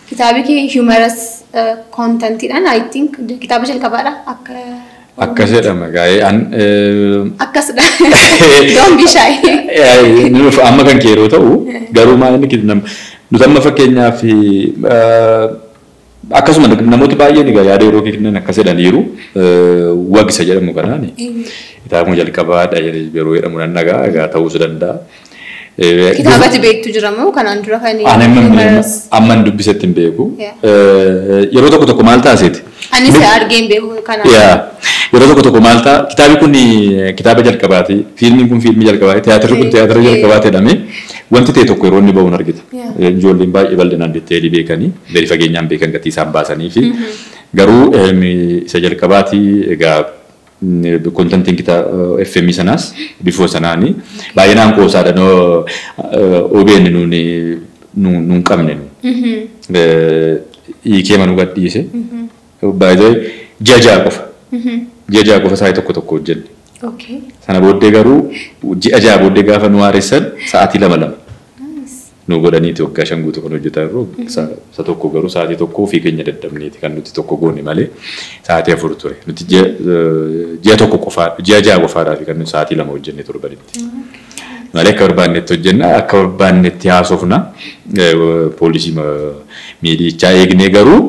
Kitaabi kee humorous kontentiidhaan I think kitaaba jalqabaadha akka akkasidha magaa'ee akkasidha. Don't be shy. Amma kan kee yeroo ta'u garuu maal inni nuti amma fakkeenyaaf akkasuma namooti baay'een egaa yaada yeroo kennan akkasidhaniiru wagisa jedhamu kanaani. Kitaabuma jalqabaadha yeroo jedhamu nan dhagaa egaa ta'uus danda'a. Kitaabatti beektu jiramoo kanaan dura kan amma dubbisetti hin beeku. Yeroo tokko maal taaseeti? Anis argeen beeku kanaan. Yeroo tokko maal ta'a kitaabi kun kitaaba jalqabaati fiilmiin kun fiilmii jalqabaati tiyaatirri kun tiyaatira jalqabaati jedhamee wanti ta'e tokko yeroo inni ba'uun argita. Ijoolleen baay'ee bal'inaan deettee beekanii gadi fageenyaan beekan gatii isaan baasanii fi garuu isa jalqabaati egaa kontentiin kitaaba FM sanaas bifoo sanaanii baay'inaan qoosaadha OBN nuun qabne hiikee manuu gadhiise baay'ee jajaa qofa. Ji'a qofa sa'aatii tokko hojjenne. Sana booddee garuu ji'a booddee gaafa nu haaressan sa'aatii 2 nu godhaniiti waggaa 5 guutuu kan hojjetaa jirru isa tokko garuu sa'aatii tokkoo fi keenya dadhabneeti kan nuti tokko goone malee sa'aatii 4 ture. Nuti ji'a tokko qofaa ji'a qofaadhaaf kan nuti sa'aatii 2 hojjenne torbanitti. Malee akka barbaannetti hojjenna akka barbaannetti haasofna poolisii miidiyichaa eegnee garuu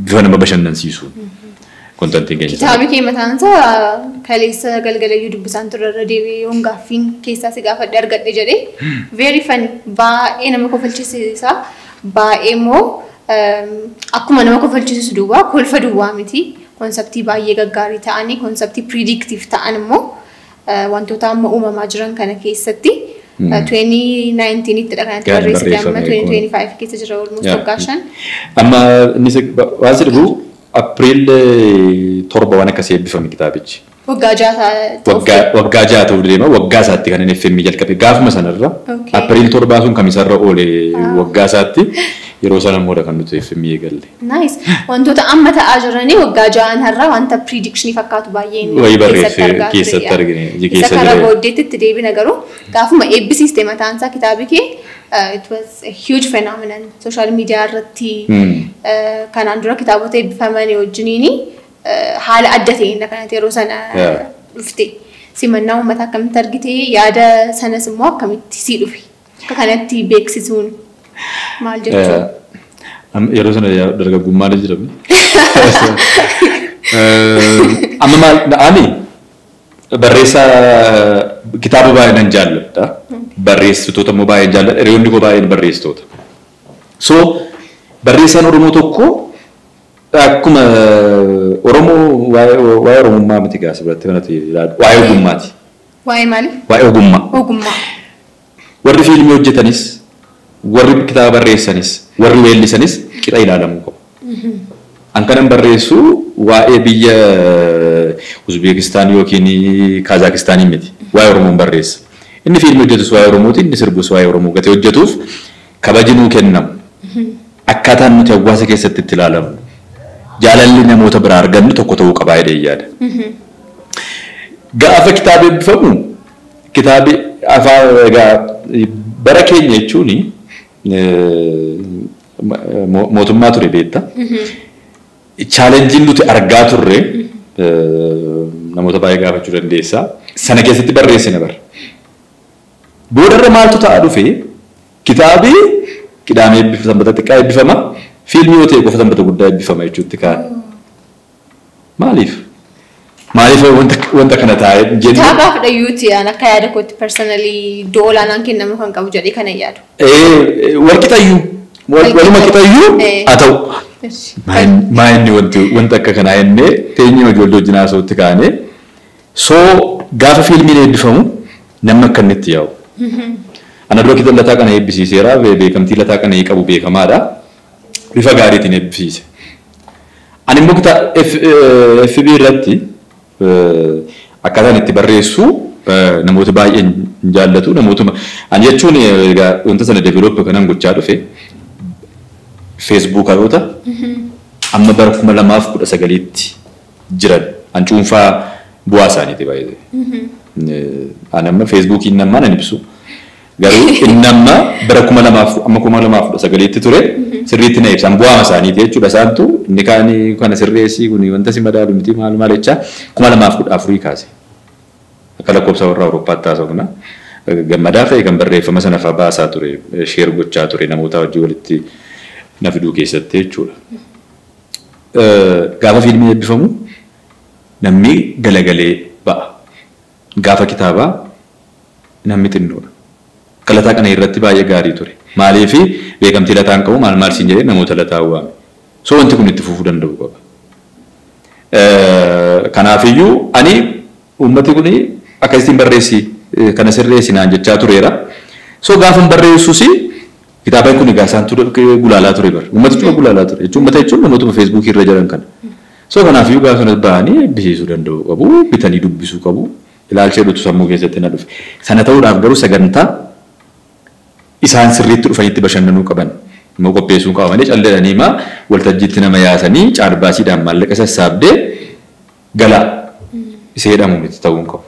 bifa nama bashannansiisuun. Kontentiin keenya. Kitaabi kee mataan isaa kaleessa galgalayyuu dubbisaan turre irra deebi'ee yoon gaaffiin keessaa si gaafadhe argadhe jedhee very funny baay'ee nama kofalchiisa baay'ee immoo akkuma nama kofalchiisu duwwaa kolfa duwwaa miti konseptii baay'ee gaggaarii ta'anii konseptii predictive ta'an immoo wantoota amma uumamaa jiran kana keessatti 2019 itti dhaqanatti barreessite amma 2025 keessa jira almost waggaa 5. Amma innis waan si dhibu April 7 waan akkasii eebbifame kitaabichi. Waggaa 6 waggaa 6 ta'uu deema waggaa isaatti kan inni FM jalqabe gaafuma sanarra April 7 sun kamisarra oole waggaa isaatti yeroo sana immoo kan nuti FM eegalle. Nice. Wantoota amma ta'aa jiranii waggaa 6 har'a wanta prediction fakkaatu baay'ee keessatti argine. Isa karaa booddeetti itti deebina garuu gaafuma eebbisiiste mataan isaa kitaabi kee it was a huge phenomenon social media irratti kanaan dura kitaabota eebbifamanii wajjiniini haala adda ta'een kanatti yeroo sana dhufte simannaa uummata akkamitti argite yaada sanas immoo akkamitti sii dhufe akka kanatti beeksisuun maal jechuun yeroo sana dargaggummaan jedhamu amma maal ani barreessaa kitaaba baay'een jaalladha. Barreessitoota immoo baay'een jaalladha. Hiriyoonni koo baay'een barreessitoota. So barreessaan Oromoo tokko akkuma Oromoo waa'ee Oromummaa miti gaasa biratti kanatti ilaadu waa'ee ogummaati. Waa'ee maali? Waa'ee ogummaa. Ogummaa. Warri fiilmii hojjetanis warri kitaaba barreessanis warri weellisanis qixa ilaalamuu qabu. Ankanan barreessu waa'ee biyya Uzbekistan yookiin Kazaakistan miti. Waa'ee Oromoon barreessa. Inni fiilmii hojjetus waa'ee Oromooti, inni sirbus waa'ee Oromoo gatee hojjetuuf kabajinuu kennamu. Akkaataan nuti hawaasa keessatti itti ilaalamu. Jaalalli namoota biraa argannu tokko ta'uu qabaa jedhee yaada. Gaafa kitaaba eebbifamu kitaabni afaan bara keenya jechuun mootummaa ture beekta. Chaalenjiin nuti argaa turre namoota baay'ee gaafachuu dandeessa. Sana keessatti barreessina bara. Boodarra maaltu ta'aa dhufe kitaabni qidaamee eebbifama sanbata xiqqaa eebbifama. Fiilmii yoo ta'e qofa sanbata guddaa eebbifama jechuutti kaan. Maaliif? Maaliif wanta kana taa'ee jennu? Kitaabaaf dhayyuuti aan akka yaada kootti personally iddoo olaanaan kennamu kan qabu jedhee kana yaadu. Walqixayyuu. Waluma qixayyuu haa ta'u. Maayinni wanta akka kanaa jennee teenyee ijoollee wajjin haasa'utti kaanee gaafa fiilmiin eebbifamu namni akka inni itti yaa'u. Ana dura kitaaba lataa kana eebbisiiseera beekamtii lataa kana qabu beekamaadha. Bifa gaariitiin eebbisiise. Ani immoo FB irratti akkaataan itti barreessu namoota baay'een jaallatu namootuma ani jechuun wanta sana develop kanan gochaa dhufe Facebook haroota amma bara 2019tti jiran an cuunfaa bu'aa isaaniiti baay'ee. Ani amma Facebookiin namaa nan ibsu. Garuu inni amma bara 2019tti ture sirriitti na ibsan bu'aa isaaniiti jechuudha. Isaantu inni kana sirreessii kun wanta si madaalu miti maal jecha 2014 kaase. Akka lakkoofsa warra Awurooppaatti haasofna. Gammadaa ta'e kan barreeffama sana fa'aa baasaa ture, sheer gochaa ture namoota wajjin walitti na fiduu keessatti jechuudha. Gaafa fiilmii eebbifamu namni galagalee ba'a. Gaafa kitaabaa namni xinnoodha. Lataa kana irratti baay'ee gaarii ture. Maaliif beekamtii lataan qabu maal siin jedhee namoota lataa waame. Wanti kun itti fufuu danda'u qaba. Kanaafiyyuu ani uummati kun akkasitiin barreessi kana sirreessi naan jechaa tureera. Gaafa barreessus kitaaba kun egaa isaantu gulaalaa ture bara. Uummatichi gulaalaa ture. Uummata jechuun namoota Facebook irra jiran kana. Kanaafiyyuu gaafa sanas bahanii eebbisiisuu danda'u qabu, bitanii dubbisuu qabu. Ilaalcha hedduutu sammuu keessatti na dhufe. Sana ta'uudhaaf garuu sagantaa isaan sirriitti dhufanitti bashannanuu qaban. Immoo qopheessuu qabu malee calleedhanii waltajjiitti nama yaasanii caalbaasiidhaan maallaqa sassaabdee galaa isa jedhamu miti ta'uu hin qabu.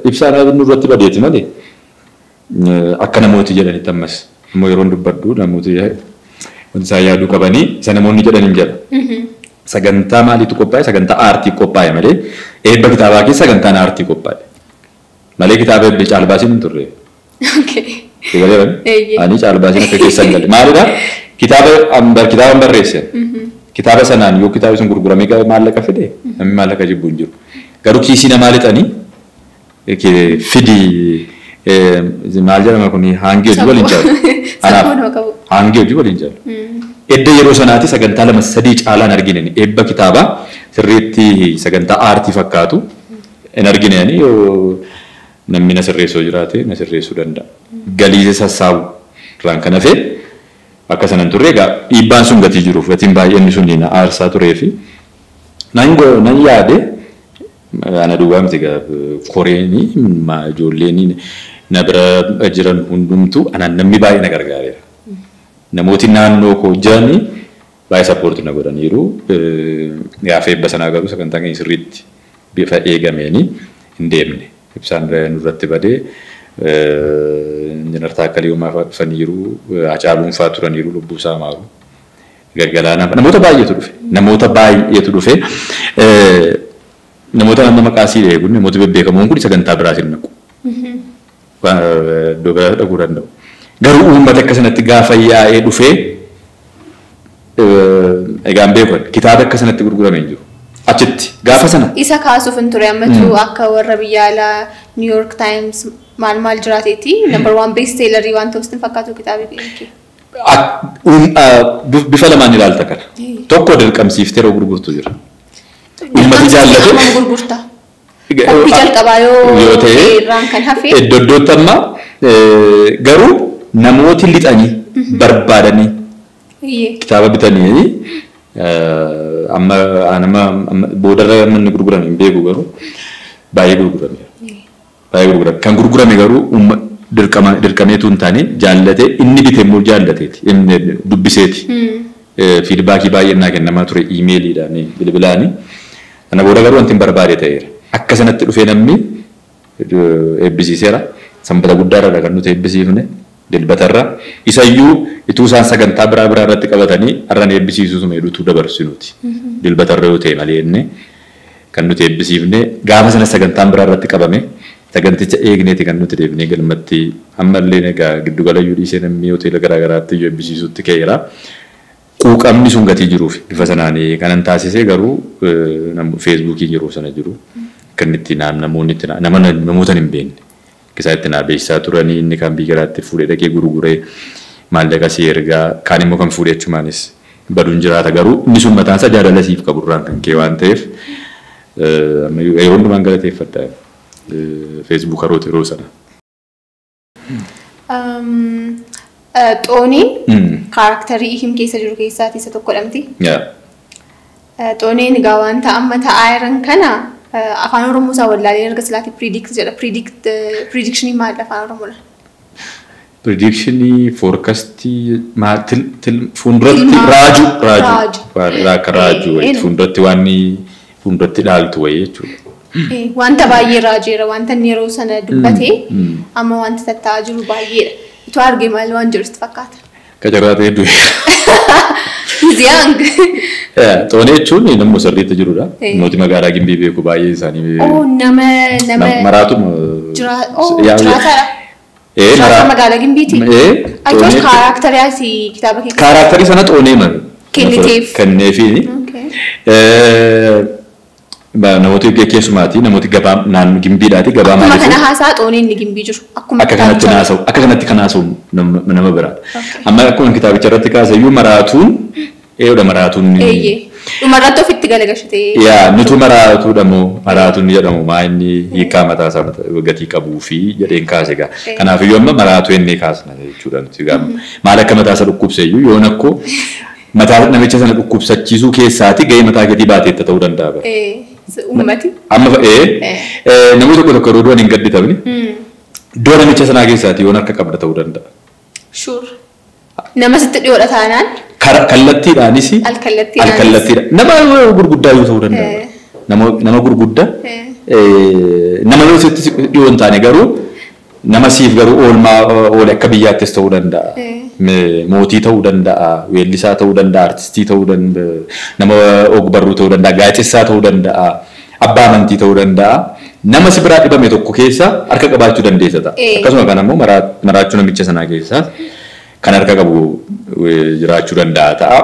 Ibsaan nurratti badeeti malee akka namooti jedhanitti ammas immoo yeroo dubbadhu namooti wanti isaan yaaduu qabanii isa namoonni jedhan hin jedha. Sagantaa maaliitu qophaa'e? Sagantaa aartii qophaa'e malee eebba kitaabaa keessa sagantaan aartii qophaa'e. Malee kitaaba eebbi caalbaasiin hin turre. Ani caalbaasiin akka keessa hin galle. Maalidhaa? Kitaaba barreesse. Kitaaba sanaan yoo kitaabni sun gurguramee maallaqa fide namni maallaqa jibbu hin jiru. Garuu kiisii namaa lixanii fidii maal jedhama kun haangee hojii waliin jaalu. Haangee hojii waliin jaalu. Edda yeroo sanaati sagantaa 2-3 caalaan argine eebba kitaabaa sirriitti sagantaa aartii fakkaatu hin argine namni na sirreessoo jiraate na sirreessuu danda'a. Galii sassaabu irraan kan hafe akka sanan turre egaa dhiibbaan sun gatii jiruuf gatiin baay'een sun na aarsaa turee fi nan yaade ana duwwaa miti koreenii ijoolleen na bira jiran hundumtu anaan namni baay'ee na gargaareera. Namooti naannoo koo jiranii baay'ee sappoortii na godhaniiru. Gaafa eebba sanaa garuu sagantaan keenya sirriitti bifa eegameenii hin deemne. Ibsaan nurratti badee injinar Taakkalii Uumaa dhufaniiru, Hacaaluun fa'aa turaniiru, lubbuu isaa maaru. Galgalaanaa namoota baay'eetu dhufe. Namoota nama maqaa sii eeguun namoota bebbeekamoon kun sagantaa biraatiin naqu. Iddoo biraa dhaquu danda'u. Garuu uummata akkasumatti gaafa yaa'ee dhufee egaan beekuun kitaaba akkasumatti gurguramee hin jiru. Achitti gaafa sana. Isa kaasuuf hin ture ammatu akka warra biyya alaa New York Times maal jiraateeti number 1 bestsellerii waan ta'uus fakkaatu kitaaba kee. Bifa lamaan ilaalta kana. Tokko dirqamsiiftee yeroo gurgurtu jira. Uummati jaallate. Gurgurta. Qophii jalqabaa yoo ta'e irraan kan hafe. Iddootti amma garuu namooti lixanii barbaadanii kitaaba bitanii amma anama bodarra man gurgurame beeku garuu baay'ee gurgurame. Baay'ee gurgurame. Kan gurgurame garuu dirqameetu hin taane jaallate inni bite immoo jaallateeti. Inni dubbiseeti. Feedbackii baay'ee naa kennamaa ture emailiidhaan bilbilaani. Kana booda garuu wanti hin barbaade ta'eera. Akka sanatti dhufee namni eebbisiiseera. Sanbata guddaarra kan nuti eebbisiifne dilbatarra. Isayyuu ituu isaan sagantaa biraa irratti qabatanii har'an eebbisiisuusuma hedduutu dabarsinuuti. Dilbatarra yoo ta'e malee inni kan nuti eebbisiifne gaafa sana sagantaan biraa irratti qabame saganticha eegneeti kan nuti deebinee galmatti ammallee egaa giddugalayyuu dhiisee namni hoteela garaagaraatti iyyuu eebbisiisuutti ka'eera. Quuqamni sun gatii jiruuf bifa sanaan kanan taasisee garuu feesbuukiin yeroo sana jiru kan itti namoota hin beekne keessaa itti naa beeksisaa turanii inni kan biyyaraatti fuudhee dhaqee gurguree maallaqa si ergaa kaan immoo kan fuudhee achumaanis baduun jiraata garuu inni sun mataan isaa jaalala siif qaburraan kan kee waan ta'eef yeroo hundumaan galateeffadha feesbuuk haroota yeroo sana. Xooniin kaaraaktarii him keessa jiru keessaati isa tokko dhamti. Xooniin egaa wanta amma ta'aa jiran kana afaan Oromoo isaa wallaalee erga silaati predict jedha. Predictionii maal afaan Oromoodha? Predictionii forecastii fuulduratti raaju. Akka raaju fuulduratti waan fuulduratti dhaaltu wayii jechuudha. Wanta baay'ee raajeera wanta inni yeroo sana dubbatee amma wanta tatta'aa jiru baay'eedha. Itu arge maal waan jiru fakkaata. Kajaraatee hedduu. Ziyang. Xoonee jechuun nama sirriitti jirudha. Namooti magaalaa Gimbii beeku baay'ee isaanii. Nama maraatuma. Jiraataadha. Jiraata magaalaa Gimbiiti. Ayitos kaaraakteriyaasi kitaaba keessa. Kaaraakterii sana xoonee maal? Kenniteef. Kenneefiini. Namooti keessumaati namooti gabaa naannoo Gimbiidhaati gabaa maaliif? Akkuma kana haasaa xooniin ni Gimbii jiru. Akka kanatti kan haasa'u nama biraa. Amma akkuma kitaabicha irratti kaasayyuu maraatuun eeyyoodha maraatuun. Dhumarratti ofitti galagalchitee. Yaa nutu maraatuudha moo maraatuun jedhamu maa inni hiikaa mataa isaa gatii qabuu fi jedheen kaase egaa. Kanaafiyyuu amma maraatuu inni kaasna jechuudha nuti gaama. Maal akka mataa isaa dhukkubseeyyuu yoon akkoo mataa namicha sana dhukkubsachiisuu keessaati gahee mataa keetii baateetta ta'uu danda'a. Uummati. Amma namni tokko yeroo du'an hin gadditamni. Du'a namicha sanaa keessaati yoon harka qabda ta'uu danda'a. Sure. Nama sitti dhiyoodha taanaan. Kallattiidhaanis. Alkallattiidhaan. Nama gurguddaa yoo ta'uu danda'a. Nama gurguddaa. Nama sitti dhiyoo hin taane garuu nama siif garuu oole akka biyyaattis ta'uu danda'a. Mootii ta'uu danda'a, weellisaa ta'uu danda'a, artistii ta'uu danda'a, nama ogbarruu ta'uu danda'a, gaazexessaa ta'uu danda'a, abbaa amantii ta'uu danda'a. Nama si biraa dhibame tokko keessa harka qabaachuu dandeessa ta'a. Akkasuma kana immoo maraachuu namicha sanaa keessa kan harka qabu jiraachuu danda'a ta'a.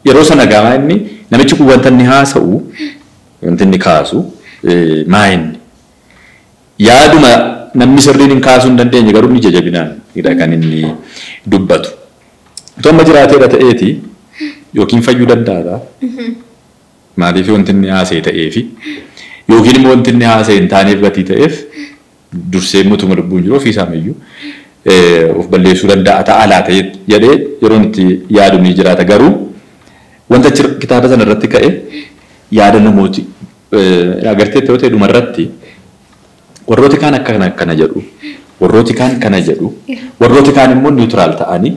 Yeroo sana gaamaa inni namichi kun wanta inni haasa'u, wanta inni kaasu maa inni yaaduma namni sirriin hin kaasuu hin dandeenye garuu ni jajabinaan kan inni dubbatu. Itoo amma jiraateedha ta'eeti yookiin fayyuu danda'a. Maaliif wanti inni haasa'e ta'eefi yookiin immoo wanti inni haasa'e hin taaneef gatii ta'eef dursee mutuma lubbuun jiru ofiisaameyyuu of balleessuu danda'a ta'a laata jedhee yeroo itti yaadu ni jiraata garuu wanta kitaaba sana irratti ka'e yaada namooti agartee ta'uu ta'e dhumarratti warrooti kaan akkana jedhu warrooti kaan kana jedhu warrooti kaan immoo niwutiraal ta'anii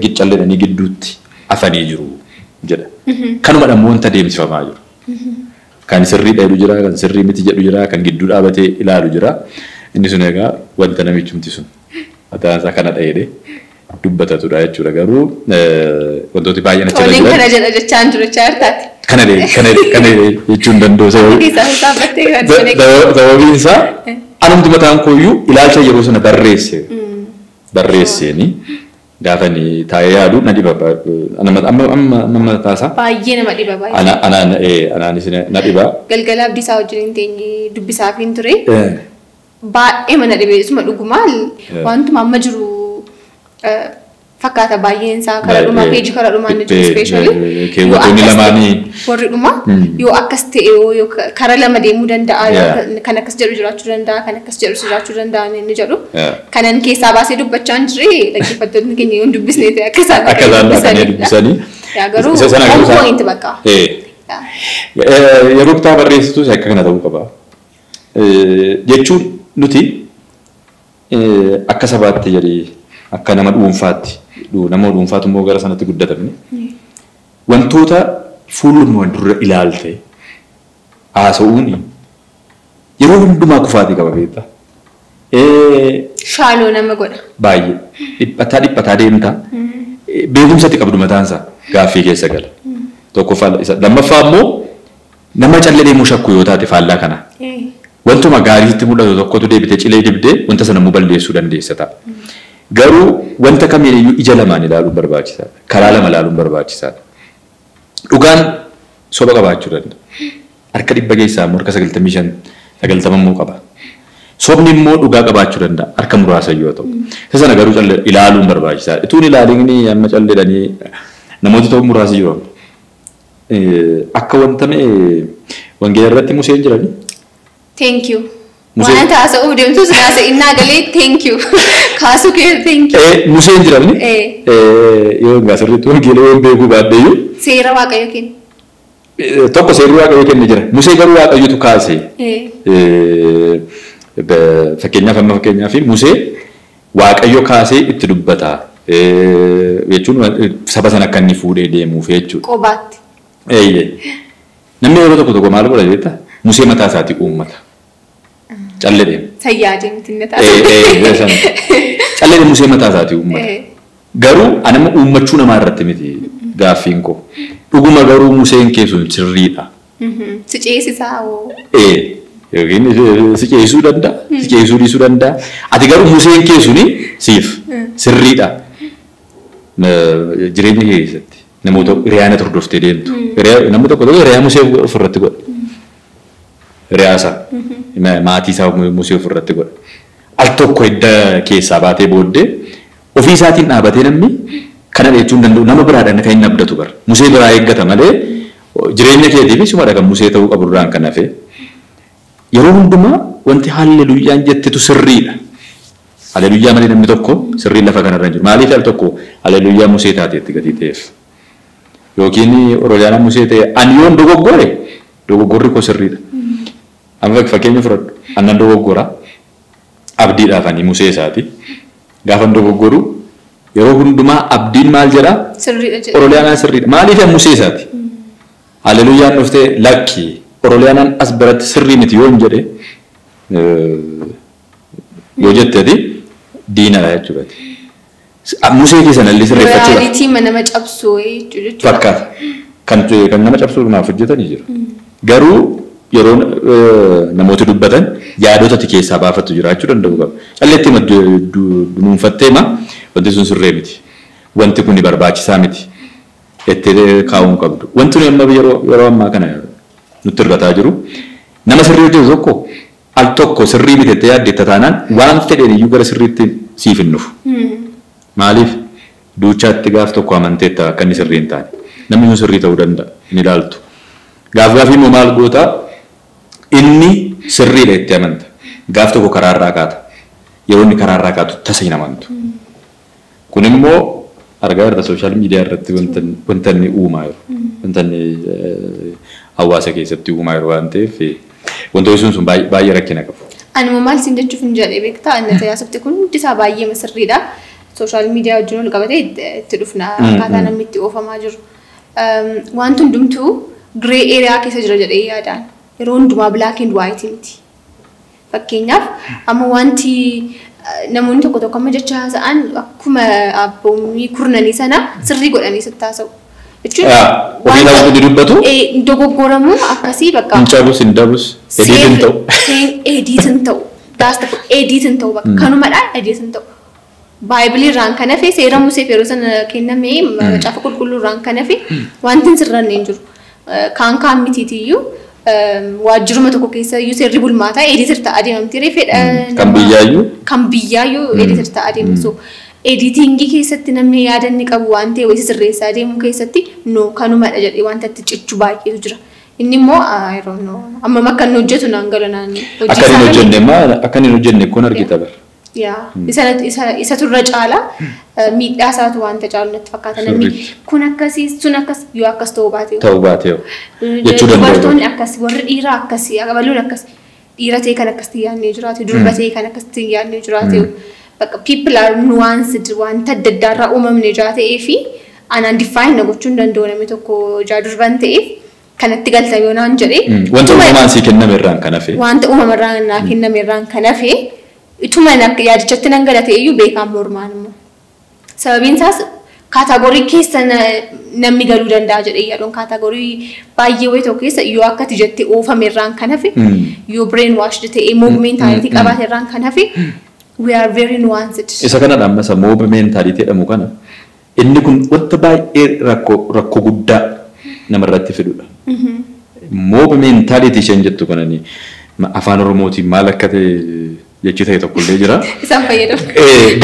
giccalledhanii gidduutti afanii jiru jedha. Kanuma dhammoo wanta deemsifamaa jiru. Kan sirrii dheedu jira, kan sirrii miti jedhu jira, kan gidduu dhaabatee ilaalu jira. Inni sun egaa wanta namichumti sun mataan isaa kana dheedee dubbatatudha jechuudha garuu wantooti baay'een achi jiran. Kana jedha jechaan jiru jechaa jirtaati. Kana jechuun danda'u sababiin isaa anumti mataan kooyyuu ilaalcha yeroo sana barreesseeni gaafani taa'ee yaadu na dhiba amma taasaa. Baay'ee nama dhiba baay'ee. Anaanis na dhiba. Galgala Abdiisaa wajjin teenye dubbisaaf hin ture. Baay'ee mana dhibee isuma dhugumaan wantuma amma jiru fakkaata baay'een isaa karaa dhumaa peejii karaa dhumaa inni jiru ispeeshaalii. Keewwatoonni lamaanii. Warri dhumaa yoo akkas ta'e yoo karaa lama deemuu danda'a kan akkas jedhu jiraachuu danda'a kan akkas jedhu jiraachuu danda'a inni jedhu. Kanan keessaa baasee dubbachaa hin jirre dhaggeeffattoonni keenya yoo dubbisnee ta'e akka isaan dubbisanii. Yaa garuu point bakka. Yeroo kitaaba barreessitu akka kana ta'uu qaba. Jechuun nuti akka sabaatti jedhee akka nama dhuunfaatti nama dhuunfaatu immoo gara sanatti guddatamne wantoota fuuluma dura ilaalte haasa'uun yeroo hundumaa kufaatii qaba beektaa. Shaaloo nama godha. Baay'ee dhiphataa deemta. Beekumsatti qabdu mataansaa gaaffii keessa gala. Tokkoffaa isa lammaffaa immoo nama callee deemuu shakku yoo taate faallaa kana. Wantuma gaariitti mul'atu tokkotu deebitee cilee dibdee wanta sana immoo balleessuu dandeessa ta'a. Garuu wanta kamiiyyuu ija lamaan ilaaluun barbaachisaadha. Karaa lama ilaaluun barbaachisaadha. Dhugaan soba qabaachuu danda'a. Harka 100 keessaa immoo harka 95 immoo qaba. Sobni immoo dhugaa qabaachuu danda'a harka muraasa yoo ta'u. Isa sana garuu ilaaluun barbaachisaadha. Ituun ilaalanii amma calleedhanii namoota ta'uu muraasa jiru. Akka wanta wangeela irratti Museen jiranii. Thank you. Waan taasisuuf deemtus naasa innaa galee thank you. Kaasuu kee thank you. Museen jiranii. Yoo gaasirratti wangeela yoo beekuu baadheeyyuu. Seera Waaqayyoo kenna. Tokko seerri Waaqayyoo kenna jira. Musee garuu Waaqayyootu kaase. Fakkeenyaaf Musee Waaqayyo kaasee itti dubbata. Jechuun saba sana akka inni fuudhee deemuuf jechuudha. Qobaatti. Namni yeroo tokko maal godha jeetta? Musee mataa isaatii uummata. Callee deema. Sayyaadee miti inni taasisa. Callee Musee mataa isaatii uummata. Garuu anama uummachuu namaa irratti miti gaaffiin koo. Dhuguma garuu Museen keessuun sirriidha. Si ceesisaa hoo? Yookiin si ceesisuu danda'a. Si ceesisuu dhiisuu danda'a. Ati garuu Museen keessuun siif sirriidha. Jireenya keessatti namoota hiriyaana turdoftee deemtu. Namni tokko hiriyaa Musee ofirratti godha. Hiriyaasa maatii isaa Musee ofirratti godha. Al tokko edda keessaa baatee booddee ofii isaatiin dhaabatee namni kana jechuun danda'u nama biraadhaan kan inni abdatu bara. Musee biraa eeggata malee jireenya keetiif sumadha kan Musee ta'uu qabu irraan kan hafe. Yeroo hundumaa wanti hallelujaan jettetu sirriidha. Hallelujaa malee namni tokko sirrii lafa kanarra hin jiru. Maaliif al tokko hallelujaa Musee taateetti gadi ta'eef. Yookiin Orooliyaan Musee ta'e ani yoon dogoggorri koo sirriidha. Amma fakkeenya fudhadhu annan dogoggora abdiidhaaf ani Musee isaati. Gaafa dogoggoru yeroo hundumaa abdiin maal jedhaa? Sirriidha jedha. Orooliyaan sirriidha. Maaliif Musee isaati? Hallelujaan dhuftee lakki. Orooliyaan as biratti sirrii miti yoo hin jedhe yoo jetteeti diinadha jechuudha. Musee keessan illee sirreeffachuudha. Realitii nama cabsuu jechuudha. Fakkaata. Kan nama cabsuu naaf hojjetanii jiru. Garuu yeroo namooti dubbatan yaadotati keessaa baafatu jiraachuu danda'u qaba. Calleetti dunuunfattee wanti sun sirree miti. Wanti kun barbaachisaa miti. Itti kaa'uun qabdu. Wanti amma yeroo ammaa kana nutti hirkataa jiru. Nama sirrii hojjetu tokko al tokko sirrii bitettee yaaddeetta taanaan waan fedheen iyyuu gara sirriitti siif hin dhufu. Maaliif duuchaatti gaaf tokko amanteetta akka inni sirrii hin taane. Namni sun sirrii ta'uu danda'a hin ilaaltu. Gaafii immoo maal goota inni sirriidha itti amanta. Gaaf tokko karaarraa kaata. Yeroo inni karaarraa kaatu tasa hin amantu. Kun immoo argaa irra sooshaal miidiyaa irratti wanta inni uumaa jiru. Wanta inni hawaasa keessatti uumaa jiru waan ta'eef wantoonni sun baay'ee rakkina qabu. Ani immoo maal siin jechuuf hin jedhee beektaa inni tajaajilti kun hundi isaa baay'ee sirriidha. Sooshaal miidiyaa wajjin ol qabatee itti dhufna akkaataa namni itti oofamaa jiru. Wanti hundumtuu giree eeriyaa keessa jira jedhee yaadaan yeroo hundumaa black and white miti. Fakkeenyaaf amma wanti namoonni tokko tokko amma jecha haasa'an akkuma abboomii kurnanii sana sirrii godhanii sitti haasa'u. Ofiidhaan wanti dubbatu dogoggoramuu akkasii bakka. Hin cabus hin dabus ediitin ta'u. Ediitin ta'u. Ediitin ta'u bakka kanumadha ediitin ta'u. Baay'ibilii irraan kan hafe seera Museef yeroo sana kennamee macaafa qulqulluu irraan kan hafe wanti hin sirranne hin jiru. Kaan mitiitiyyuu waajjiruma tokko keessa iyyuu seerri bulmaataa ediitir ta'a adeemamti reefedha. Kan biyyaayyuu ediitir ta'a adeemsu. Editingii keessatti namni yaada inni qabu waan ta'e wayisa sirreessaa adeemuu keessatti kanumadha jedhee wanta itti cichu baay'eetu jira. Inni immoo amma akka inni hojjetu naan gala naan akka inni hojjenne kun argita bara. Isa turre caala miidhaa isaatu wanta caalu natti fakkaata namni kun akkasii sun akkas yoo akkas ta'uu baate. Ta'uu baate jechuu danda'u. Dubartoonni akkas warri dhiiraa akkasii abaluun akkas dhiira ta'e kan akkasii yaadnee jiraate durba ta'e kan akkasii yaadnee jiraate bakka people are nuanced wanta adda addaarraa uumamne jiraatee fi anaan define gochuu hin danda'u namni tokko durban ta'eef kanatti galta yoo naan jedhee. Wanta uumamaan sii kenname irraan kan hafe. Wanta uumamarraan naa kenname irraan kan hafe. Ituma yaadichatti nan galate iyyuu beekaan mormaan immoo. Sababiin isaas kaataagorii keessa namni galuu danda'a jedhee yaaduun kaataagorii baay'ee wayii tokko keessa yoo akkati jettee oofame irraan kan hafe yoo brain washed ta'ee mob mentality qabaate irraan kan hafe we are very nuanced. Isa kanadha ammas mob mentality jedhamu kana inni kun wanta baay'ee rakkoo guddaa namarratti fidudha. Mob mentality isheen jettu kanani afaan Oromootiin maal akka ta'e jechi ta'e tokko illee jira. Isaan fayyadamu.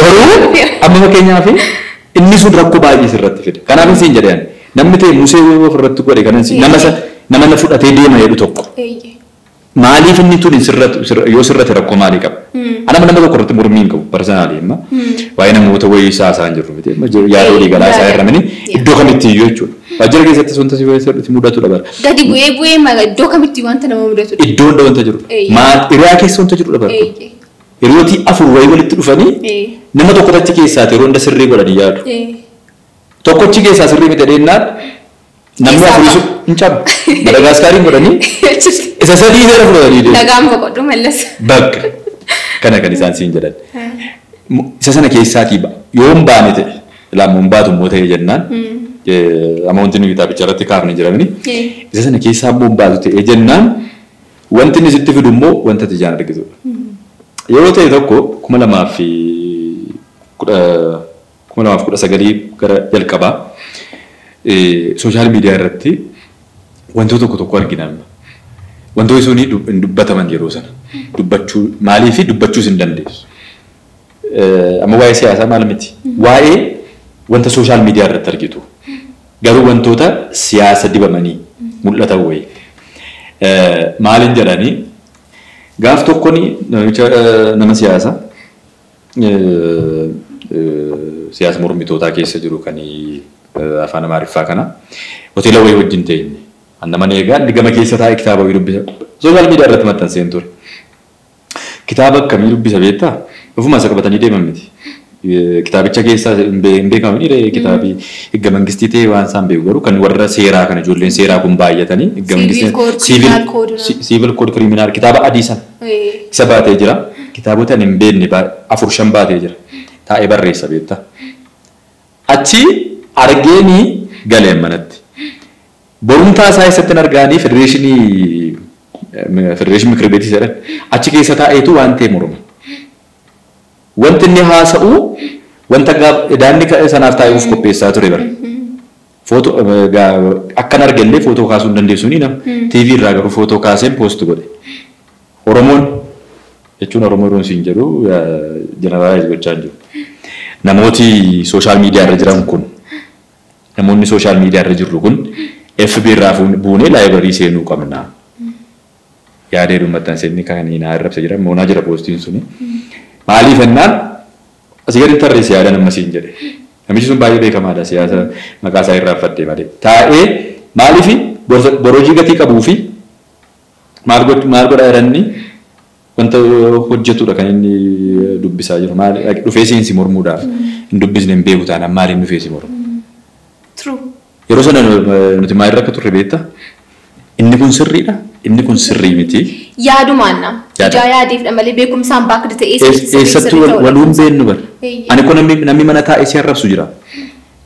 Garuu amma fakkeenyaaf inni sun rakkoo baay'ee sirratti fida. Kanaaf isin jedhan namni ta'e musee ofirratti godhe kanan nama na fudhatee deema jedhu tokko. Maaliif inni tun yoo sirratti rakkoo maalii qaba? Ana nama tokko irratti mormiin qabu personally amma waa'ee namoota wayii isaan jiru miti yaada walii galaa isaa irramani iddoo kamitti iyyuu jechuudha. Waajjira keessatti wanta si mudatudha bara. Gadi bu'ee iddoo kamitti wanta nama mudatudha. Iddoo wanta jiru. Hiriyaa keessa wanta jirudha bara. Hiriyooti afur wayii walitti dhufanii nama tokko tachi keessaati yeroo hunda sirrii godhanii yaadu. Tokkochi keessaa sirrii miti dheennaan namni afurii sun hin cabu. Madagaskariin godhanii isa sadii seera fudhatanii deemu. Nagaan boqodhu mallas. Bakka kana kan isaan siin jedhan. Isa sana keessaatii yoo hin baane ta'e lammuun baatu immoo ta'e jennaan. Amma wanti nuyi kitaabicha irratti kaafne jiramni. Isa sana keessaa immoo hin baatu ta'e jennaan wanti inni sitti fidu immoo wanta tijaan argitudha. Yeroo ta'e tokko 2019 gara jalqabaa sooshaal miidiyaa irratti wantoota tokko argina. Wantoonni sun hin dubbataman yeroo sana dubbachuu maaliif dubbachuus hin dandeessu. Amma waa'ee siyaasaa maal miti waa'ee wanta sooshaal miidiyaa irratti argitu garuu wantoota siyaasa dibamanii mul'atan wayii maaliin jedhanii gaaf tokkoon nama siyaasa mormitootaa keessa jiru kan afaan Amaariffaa kana hoteela wayii wajjin ta'e nama eegaa inni gama keessa taa'ee kitaaba wayii dubbisa. Sooshaal miidiyaa irratti maxxanseen ture. Kitaaba akkamii dubbisa beektaa? Ofuma isa qabatanii deeman miti. Kitaabicha keessaa hin beekamani kitaabi higga mangistii ta'e waan isaan beeku garuu kan warra seeraa kan ijoolleen seeraa kun baay'atanii higga mangistii siivil kood kiriminaal kitaaba adii sana isa baatee jira. Kitaabota hin beekne 4-5 baatee jira. Taa'ee barreessa beektaa. Achi argeeni galeen manatti. Borumtaa isaa eessatti argaanii federeeshinii mikir beetii jedhan achi keessa taa'eetu waan ta'e morma. Wanti inni haasa'u wanta daanni sanaaf taa'uuf qopheessaa ture bara. Footoo akkan argallee footoo kaasuu hin dandeessu ni nama TV irraa garuu footoo kaaseen poost godhe. Oromoon jechuun Oromoo yeroo siin jedhu jeneraalaayiz gochaa jiru. Namooti sooshaal miidiyaa irra jiran kun namoonni sooshaal miidiyaa irra jirru kun FB irraa buunee laayibarii seenuu qabna. Yaadee dhuunfattan seenni kan hin arrabsa jira moonaa jira poostiin suni. Maaliif ennaan asii gadi tarreessa yaada nammasiin jedhe. Namichi sun baay'ee beekamaadha siyaasa maqaa isaa irraa fadhee malee. Taa'ee maaliif borojii gatii qabuu fi maal godha jedhanni wanta hojjetudha kan inni dubbisaa jiru. Dhufee seensi mormuudhaaf hin dubbisne hin beeku taanaan maaliin dhufee si mormu. Yeroo sana nuti maal irra akka turre beektaa? Inni kun sirriidha. Inni kun sirrii miti. Yaadumaanna. Ijaa yaadeef malee beekumsaan baakdi ta'ee eessatti waluun beennu bar. Ani kun namni mana taa'ee si arrabsu jira.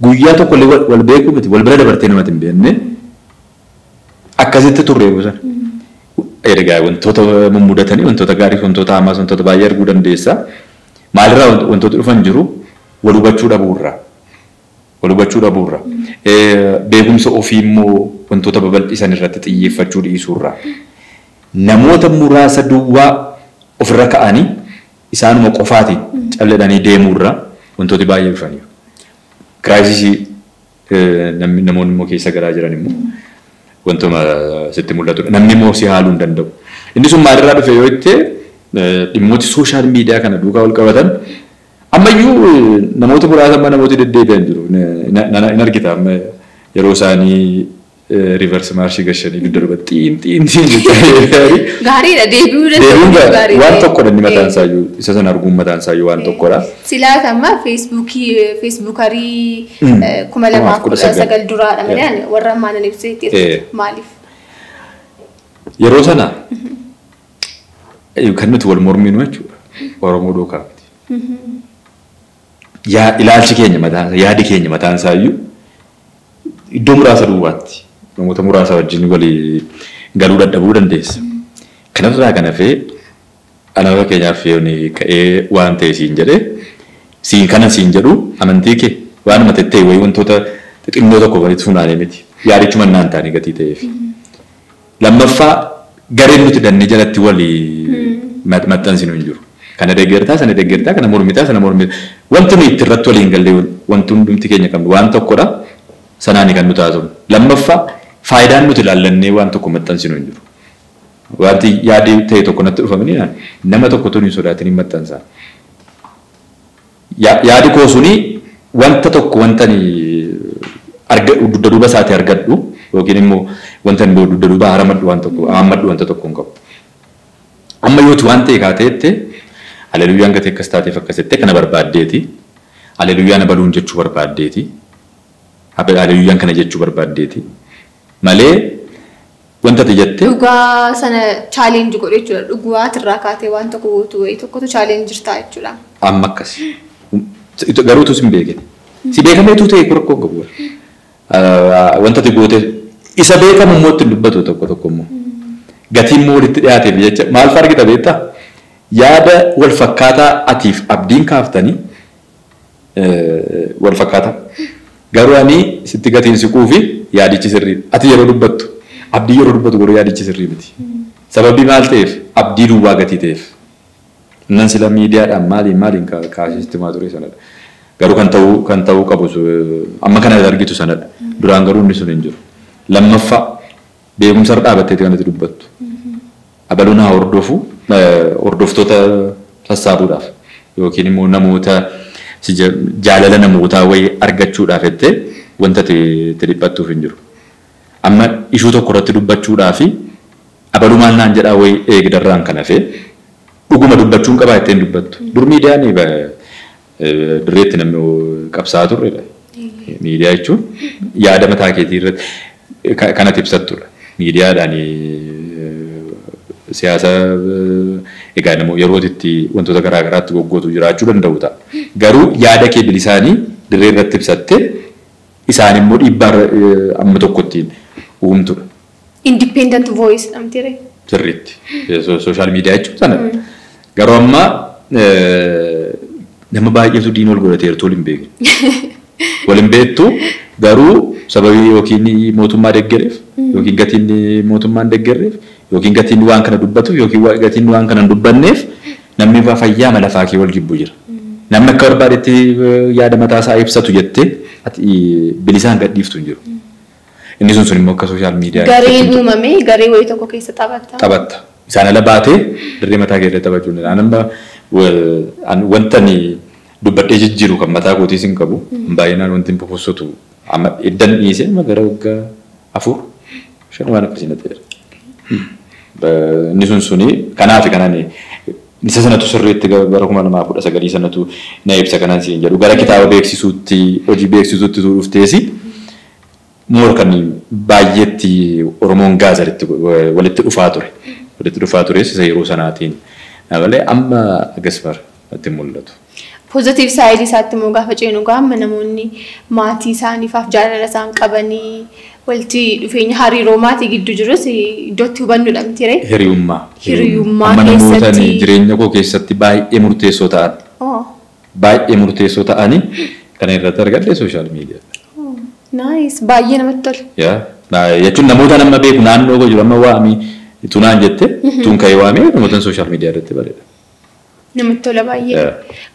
Guyyaa tokko wal beeku miti wal bira dabartee namatti hin beekne. Akkasitti turre gosan. Ergaa wantoota mummudatanii wantoota gaarii wantoota hamaas wantoota baay'ee arguu dandeessa. Maalirraa wantoota dhufan jiru wal hubachuu dhabuurraa. Beekumsa ofii immoo wantoota babal'isan irratti xiyyeeffachuu dhiisuurraa. Namoota muraasa duwwaa ofirra ka'anii isaanuma qofaatiin calladhanii deemuurraa wantooti baay'ee dhufaniiru. Kiraayisisii namoonni immoo keessa garaa jiran immoo wantoota sitti mul'atudha. Namni immoo si haaluu hin danda'u. Inni sun maalirraa dhufe yoo jettee dhimmooti sooshaal miidiyaa kana duukaa wal qabatan ammayyuu namoota muraasa amma namooti deddeebi'an jiru. In argita amma yeroo isaanii reverse marshii gashanii dudda duba xiin gaariidha deebi'uu danda'u waan tokkodha inni mataan isaayyuu isa sana arguun mataan isaayyuu waan tokkodha. Silaata amma feesbuukarii 2019 duraadha malee warra ammaan ibseetti maaliif? Yeroo sana kan nuti wal morminu jechuudha Oromoo duukaa miti. Ilaalchi keenya mataan isaa yaadi keenya mataan isaayyuu iddoo muraasa duwwaatti. Namoota muraasa wajjin walii galuu dadhabuu dandeessa. Kanarraa kan hafee ana fakkeenyaaf yoon ka'ee waan ta'e siin jedhee kana siin jedhu amantii kee waan matettee wayii wantoota xixinnoo tokko walitti funaanee miti. Yaadichuma naan taane gatii ta'eef. Lammaffaa gareen nuti dannee jalatti walii maxxansinu hin jiru. Kana deeggartaa sana deeggartaa kana mormitaa sana mormitaa wanti nuyi irratti waliin gallee wanti hundumti keenya qabnu waan tokkodha. Sanaani kan nuti haasofnu. Lammaffaa faayidaan nuti ilaallannee waan tokko maxxansinu hin jiru. Wanti yaadi ta'e tokko natti dhufamanii nama tokko tun hin sodaatin hin maxxansaa. Yaadi koo suni wanta tokko wanta dudda duuba isaati argadhu yookiin immoo wanta dudda duuba haramadhu waan tokko hammadhu wanta tokko hin qabu. Amma yooti waan ta'e kaateette haleluyyaan gatee akkas taateef akkasitti kana barbaaddeeti. Haleluyyaan abaluun jechuu barbaaddeeti. Haleluyyaan kana jechuu barbaaddeeti. Malee wanta ati jettee dhugaa sana chaalenji godhe jechuudha. Dhugaa irraa kaatee waan tokko gootu wayii tokkotu chaalenji jirtaa jechuudha. Amma akkasi. Garuu utuu sin beekne. Si beekameetu ta'e rakkoo qabu. Wanta ati goote isa beekamu immoo ittiin dubbatu tokko immoo. Gatiin immoo walitti dhiyaateef jecha maal fa'aa argita beektaa? Yaada wal fakkaataa atiif abdiin kaaftanii wal fakkaataa. Garuu ani sitti gatiin siquu fi yaadichi sirrii. Ati yeroo dubbattu abdii yeroo dubbatu garuu yaadichi sirrii miti. Sababii maal ta'eef abdii duwwaa gatii ta'eef. Nan sila miidiyaadhaan maaliin kaasisti maa ture sanadha. Garuu kan ta'uu qabu amma kana argitu sanadha. Duraan garuu inni sun hin jiru. Lammaffaa beekumsa irra dhaabbatteeti kan itti dubbattu. Abaluun haa hordofu hordoftoota sassaabuudhaaf yookiin immoo namoota jaalala namootaa wayii argachuudhaaf jettee wanta itti dhiphattuuf hin jiru. Amma ishuu tokko irratti dubbachuudhaaf abaluu maal naan jedhaa wayii eegdarraan kan hafee dhuguma dubbachuun qabaa ittiin dubbattu. Dur miidiyaan dirreetti namni qabsaa turredha. Miidiyaa jechuun yaada mataa keetii irratti kanatti ibsattudha. Miidiyaadhaan siyaasa egaa namoo yerootti wantoota garaa garaatti goggootu jiraachuu danda'u ta'a. Garuu yaada kee bilisaanii dirree irratti ibsattee isaan immoo dhiibbaa amma tokkottiin uumtudha. Independent voice namtire. Sirriitti. Sooshaal miidiyaa jechuun sanadha. Garuu amma nama baay'eetu diin wal godhateertu waliin beekne. Waliin beektu garuu sababii yookiin mootummaa deeggareef yookiin gatiin mootummaan deeggareef yookiin gatiin waan kana dubbatuuf yookiin gatiin waan kana hin dubbanneef namni fayyaa mala faakii wal jibbu jira. Namni akka barbaadetti yaada mataa isaa ibsatu jettee bilisaan gadhiiftu hin jiru. Inni sun immoo akka sooshaal miidiyaa. Gareen uumamee garee wayii tokko keessa taphatta. Taphatta. Isaan ala baatee dirree mataa keessa taphachuu ni danda'a. Wanta dubbadhee jijjiiru kan mataa kootiis hin qabu. Baay'inaan wanti hin boqossatu. Amma iddan dhiisee gara waggaa 4 waan akkasii na ta'eera. Inni suni kanaaf kanaan isa sanatu sirriitti bara 2019 sanatu na ibsa kanaan siin jedhu gara kitaaba beeksisuutti hojii beeksisuutti dhufteesi moor kan baay'eetti Oromoon gaazaritti walitti dhufaa ture. Walitti dhufaa ture isa yeroo sanaatiin. Malee amma agasfar itti mul'atu. Positive side isaatti immoo gaafa ceenu gaama namoonni maatii isaaniifaaf jaalala isaan qabanii walitti dhufeenya hariiroo maatii gidduu jirus iddootti hubannudha miti. Hiriyummaa. Hiriyummaa keessatti. Amma namoota jireenya koo keessatti baay'ee murteessoo ta'an. Baay'ee murteessoo ta'anii kana irratti argadhe sooshaal miidiyaa. Nice. Baay'ee namatti tola. Jechuun namoota nama beeku naannoo koo jiru amma waamii tunaan jette tun ka'ee waamee namoota sooshaal miidiyaa irratti bareeda. Namatti tola baay'ee.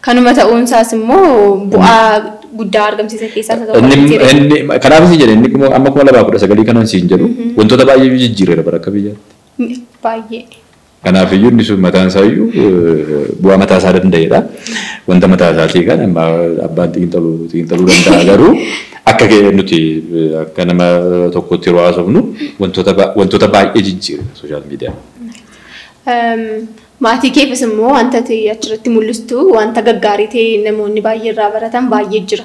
Kanuma ta'uun isaas immoo bu'aa guddaa argamsiisa keessaa isa tokko. Kanaaf isin jedhe inni amma 2019 kanan siin jedhu wantoota baay'ee jijjiireera bara akka biyyaatti. Baay'ee. Kanaaf iyyuu inni sun mataan isaa iyyuu bu'aa mataa isaa danda'edha. Wanta mataa isaatii kan abbaan xiinxaluu danda'a garuu akka nuti akka nama tokkotti yeroo haasofnu wantoota baay'ee jijjiira sooshaal miidiyaan. Maatii keefis immoo wanta achirratti mul'istu wanta gaggaarii ta'e namoonni baay'ee irraa baratan baay'ee jira.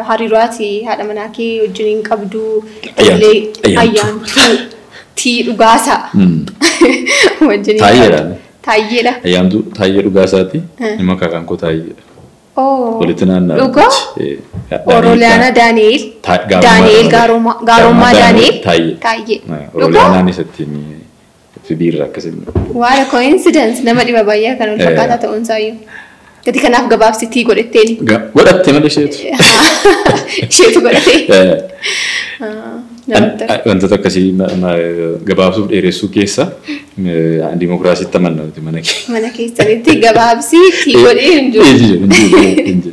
Hariiroo ati haadha manaa kee wajjin qabdu ayyaantuu tii dhugaasaa wajjin taayyeedha. Ayyaantuu taayyee dhugaasaati nama kakaan koo taayyeedha. Walitti naanna'aa. Dhugaa Oroliyaana Daani'eel Gaarommaa Daani'eel taayyee. Oroliyaanaan isattiin fibiirra akkasii. Waala coincidence nama dhiba baay'ee kan wal fakkaataa ta'uunsaayyuu. Gati kanaaf gabaabsitii godhatteen. Godhatte malee isheetu. Isheetu godhatee. Wantoota akkasii gabaabsuuf dheeressuu keessa dimokiraasiitti amanna mana keessa. Mana keessanitti gabaabsitii godhee hin jiru.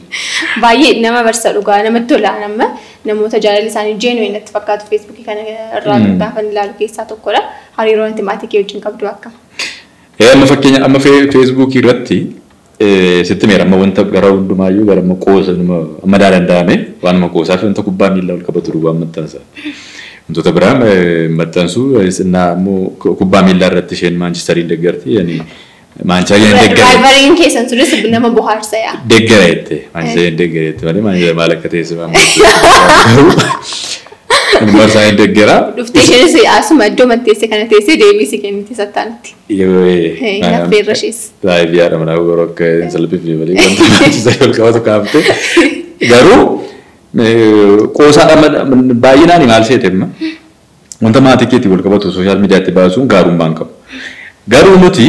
Baay'ee nama barsa dhugaa namatti tola nama namoota jaalalli isaanii jeenuu natti fakkaatu feesbuukii kana irraa gaafa ilaalu keessaa tokkodha. Hariiroo wanti maatii kee wajjin qabdu akkam. Amma fakkeenya amma feesbuukii irratti sitti meera amma wanta gara hundumaayyuu gara amma qoosa amma danda'ame waanuma qoosaa fi wanta kubbaa miilaa ol qabatu duwwaan maxxansa. Wantoota biraan maxxansuu immoo kubbaa miilaa irratti isheen Maanchistariin deeggarti. Maanchistariin deeggara. Raayivariin keessan sunis nama bohaarsa yaa. Deeggara jettee Maanchistariin deeggara jettee malee Maanchistariin maal akka teessuma. Marsaan deeggara. Dhuftee isheenis asuma iddoo matteessee kana teessee deebisii kenniti sattaanitti. Naffeerra ishees. Raayivii haadha manaa goroo akka hin salphifne malee wanta Maanchistariin ol qabatu kaafte. Garuu qoosaadhaan baay'inaan maal seetemma wanta maatii keetii wal qabatu sooshaal miidiyaatti baasuun gaarummaan qabu. Garuu nuti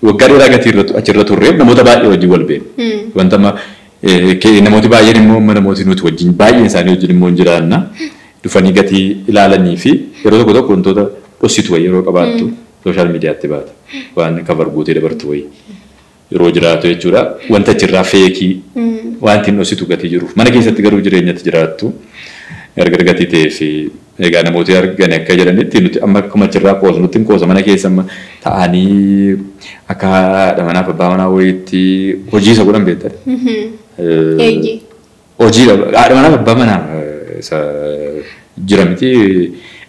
waggaa dheeraa gatii achirra turreef namoota baay'ee wajjin wal beekna. Wanta namooti baay'een immoo namooti nuti wajjin baay'een isaanii wajjin immoo hin jiraanna. Dhufanii gatii ilaalanii fi yeroo tokko tokko wantoota dhossitu wayii yeroo qabaattu sooshaal miidiyaatti baata. Waan kabar guutee dabartu wayii yeroo jiraatu jechuudha. Wanta achirraa feekii wanti dhossitu gatii jiruuf mana keessatti garuu jireenyatti jiraattu gargar gatii ta'ee fi egaa namooti argan akka jedhanitti nuti amma akkuma achirraa qoosa nuti hin qoosa mana keessa amma ta'anii akka haadha manaa abbaa manaa wayiitti hojii isa godhan beektan. Hojii haadha manaa abbaa manaa jira miti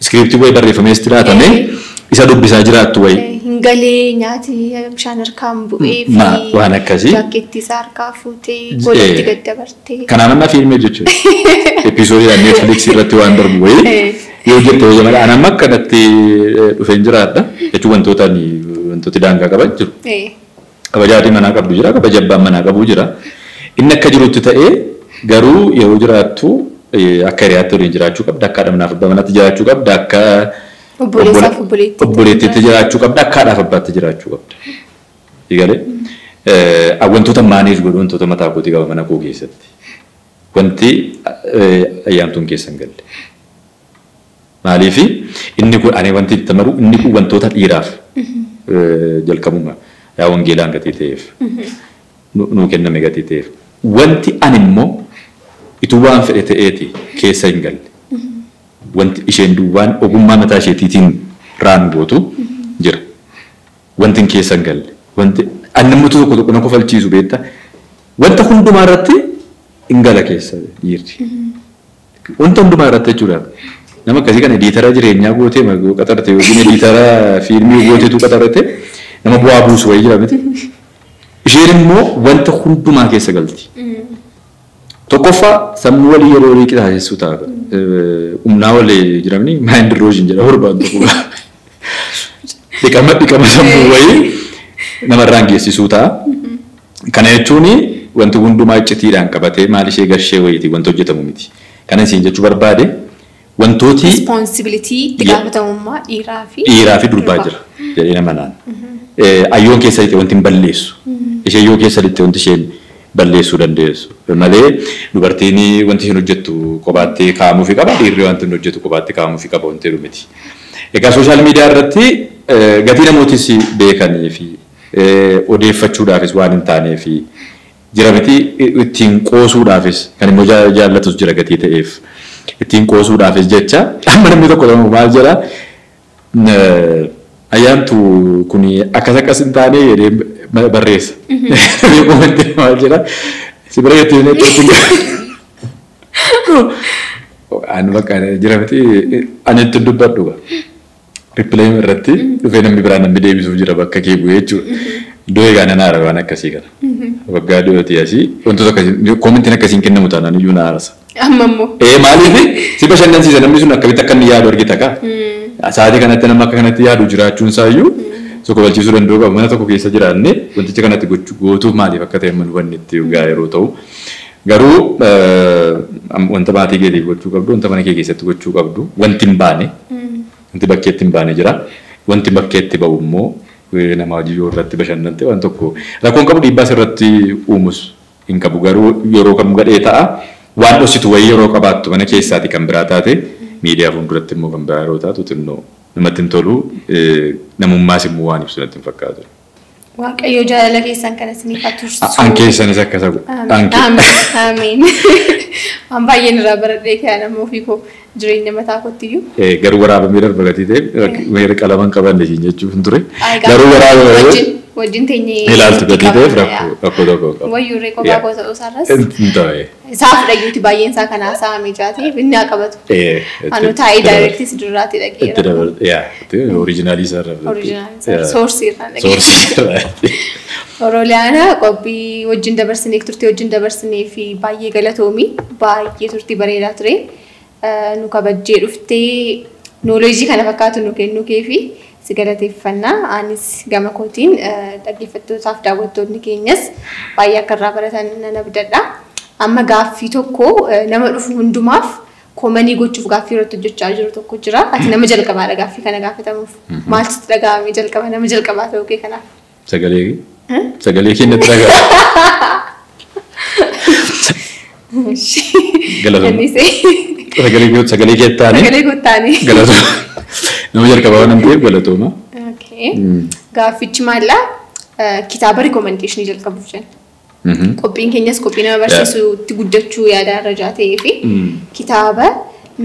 iskiriiptii wayii barreeffamee itti laatame isa dubbisaa jiraattu wayii. Galee nyaati bishaan harkaan bu'ee fi waan akkasii jaakkeetti isaa harkaa fuutee godhatti gaddabartee. Kanaan amma fiilmee jechuudha. Episoodiidhaan Netflix irratti waan darbu wayii yoo jette hojii malee anamma akkanatti dhufee hin jiraadha jechuun wantooti daangaa qaban jiru. Kabajaa manaa qabdu jira kabaja abbaan manaa qabu jira. Inni akka jirutti ta'ee garuu yeroo jiraattu akka hiriyaatti waliin jiraachuu qabda akka haadha manaaf abbaa manaatti jiraachuu qabda akka obboleettiitti jiraachuu qabda akka haadhaaf abbaatti jiraachuu qabda. Egalee wantoota maaneej godhu wantoota mataa kootii qaba mana koo keessatti wanti ayyaantuun keessa hin galle. Maaliif inni kun ani wanti itti maru inni kun wantoota dhiiraaf jalqabuma yaa wangeelaan gatii ta'eef nuu kenname gatii ta'eef wanti ani immoo itu waan fedhe ta'eeti keessa hin galle. Wanti isheen duwwaan ogummaa mataa isheetiitiin raan gootu jira. Wanti keessa hin galle. Wanti annamatu tokko tokko na kofalchiisu beekta. Wanta hundumaa irratti hin gala keessa jirti. Wanta hundumaa irratti jechuudha. Nama akkasii kana ediitara jireenyaa gootee qaxarte yookiin ediitara fiilmii gooteetu qaxarte nama bu'aa buusu wayii jira miti. Isheen immoo wanta hundumaa keessa galti. Tokkoffaa sammuu walii yeroo walii qixaasessuu ta'a. Humnaa walii jiramni maayindi roozin jedha barbaadu tokko. Dhiqama sammuu wayii namarraan geessisuu ta'a. Kana jechuun wanti hundumaa iccitiidhaan qabatee maal ishee garshee wayiiti wanti hojjetamu miti. Kana isin jechuu barbaade wantooti. Responsibilitii itti gaafatamummaa dhiiraa fi durbaa jira jedhee nama naan. Ayyoon keessa lixee wanti hin balleessu. Ishee yoo keessa lixee wanti isheen balleessuu dandeessu. Malee dubartiin wanti isheen hojjettu kophaatti kaa'amuufi qaba dhiirri wanti hin hojjetu kophaatti kaa'amuufi qaba wanti jedhu miti. Egaa sooshaal miidiyaa irratti gatii namootis beekanii fi odeeffachuudhaafis waan hin taaneef jira miti ittiin qoosuudhaafis kan immoo jaallatus jira gatii ta'eef ittiin qoosuudhaafis jecha amma namni tokko maal jedha ayyaantu kuni akkas hin taane barreessa. Koomenti maal jedha si bareettee ani bakka jira miti ani itti dubbadhu ripilee irratti dhufee namni biraan namni deebisuuf jira bakka kee bu'ee jechuudha. Iddoo eegaa nan haara waan akkasii kana. Waggaa dhiyootii asii wantoota akkasii koomentiin akkasiin kennamu taanaan iyyuu na haarasa. Ammammoo. Maaliif si bashannansiisa namni sun akkamitti akka inni yaadu argita kaa. Sa'aatii kanatti nama akka kanatti yaadu jiraachuun isaayyuu tokko balchiisuu danda'u qaba. Mana tokko keessa jiraanne wanticha kanatti gootuuf maaliif akka ta'e hubanne itti egaa yeroo ta'u. Garuu wanta maatii keetiif gochuu qabdu wanta mana kee keessatti gochuu qabdu wanti hin baane wanti bakkeetti hin baane jira. Wanti bakkeetti ba'u immoo nama hojii irratti bashannante waan tokko rakkoon qabu dhiibbaa irratti uumus hin qabu garuu yeroo kam gadhee ta'a waan dhositu wayii yeroo qabaattu mana keessaati kan biraa taate miidiyaa fuulduratti immoo kan biraa yeroo taatu xinnoo namatti hin tolu namummaas immoo waan ibsu natti hin fakkaatu. Waaqayyo jaalala keessan kana isiniif haa tursiisu. An keessanis akkasa godhu. Amiin. Waan baay'een irraa baradhee kana nama ofii koo jireenya mataa kootiyyuu. Garuu waraabamee darba gatii ta'e meeshaa qalaman qabanne siin jechuuf hin ture. Garuu waraabamee wajjin teenyee ilaaltu gatii ta'eef rakkoo tokko qaba. Wayyuurree kophaa koo ta'uu isaarras. Isaaf dhayyuuti baay'een isaa kanaa saamee jiraatee inni haa qabatu. Anu taa'ee daayirektii si duraatti dhaqee. Oriijinaalii isaarra. Oriijinaalii soorsii irraa dhaqee. Soorsii irraa. Orooliyaana qophii wajjin dabarsinee turtii wajjin dabarsinee fi baay'ee galatoomii baay'ee turtii bareedaa ture. Nu kabajjee dhuftee noolojii kana fakkaatu nu kennu keefi si galateeffannaa. Anis gama kootiin dhaggeeffattootaaf daawwattoonni keenyas baay'ee akka irraa baratan nan abdadha. Amma gaaffii tokko nama dhufu hundumaaf koomanii gochuuf gaaffii irratti hojjechaa jiru tokko jira. Ati nama jalqabaadha gaaffii kana gaafatamuuf. Maaltu dhaga'amee jalqaba nama jalqabaa ta'uu kee kanaaf? Sagalee keenyatti dhaga'ama. Sagalee keettaanii. Sagalee koottaanii. Galatooma. Nama jalqabaa waan ta'eef galatooma. Gaaffichi maallaa kitaaba rikomendeeshinii jalqabuuf jenna. Qophiin keenyas qophii nama barsiisuutti guddachuu yaada irra jaatee fi kitaaba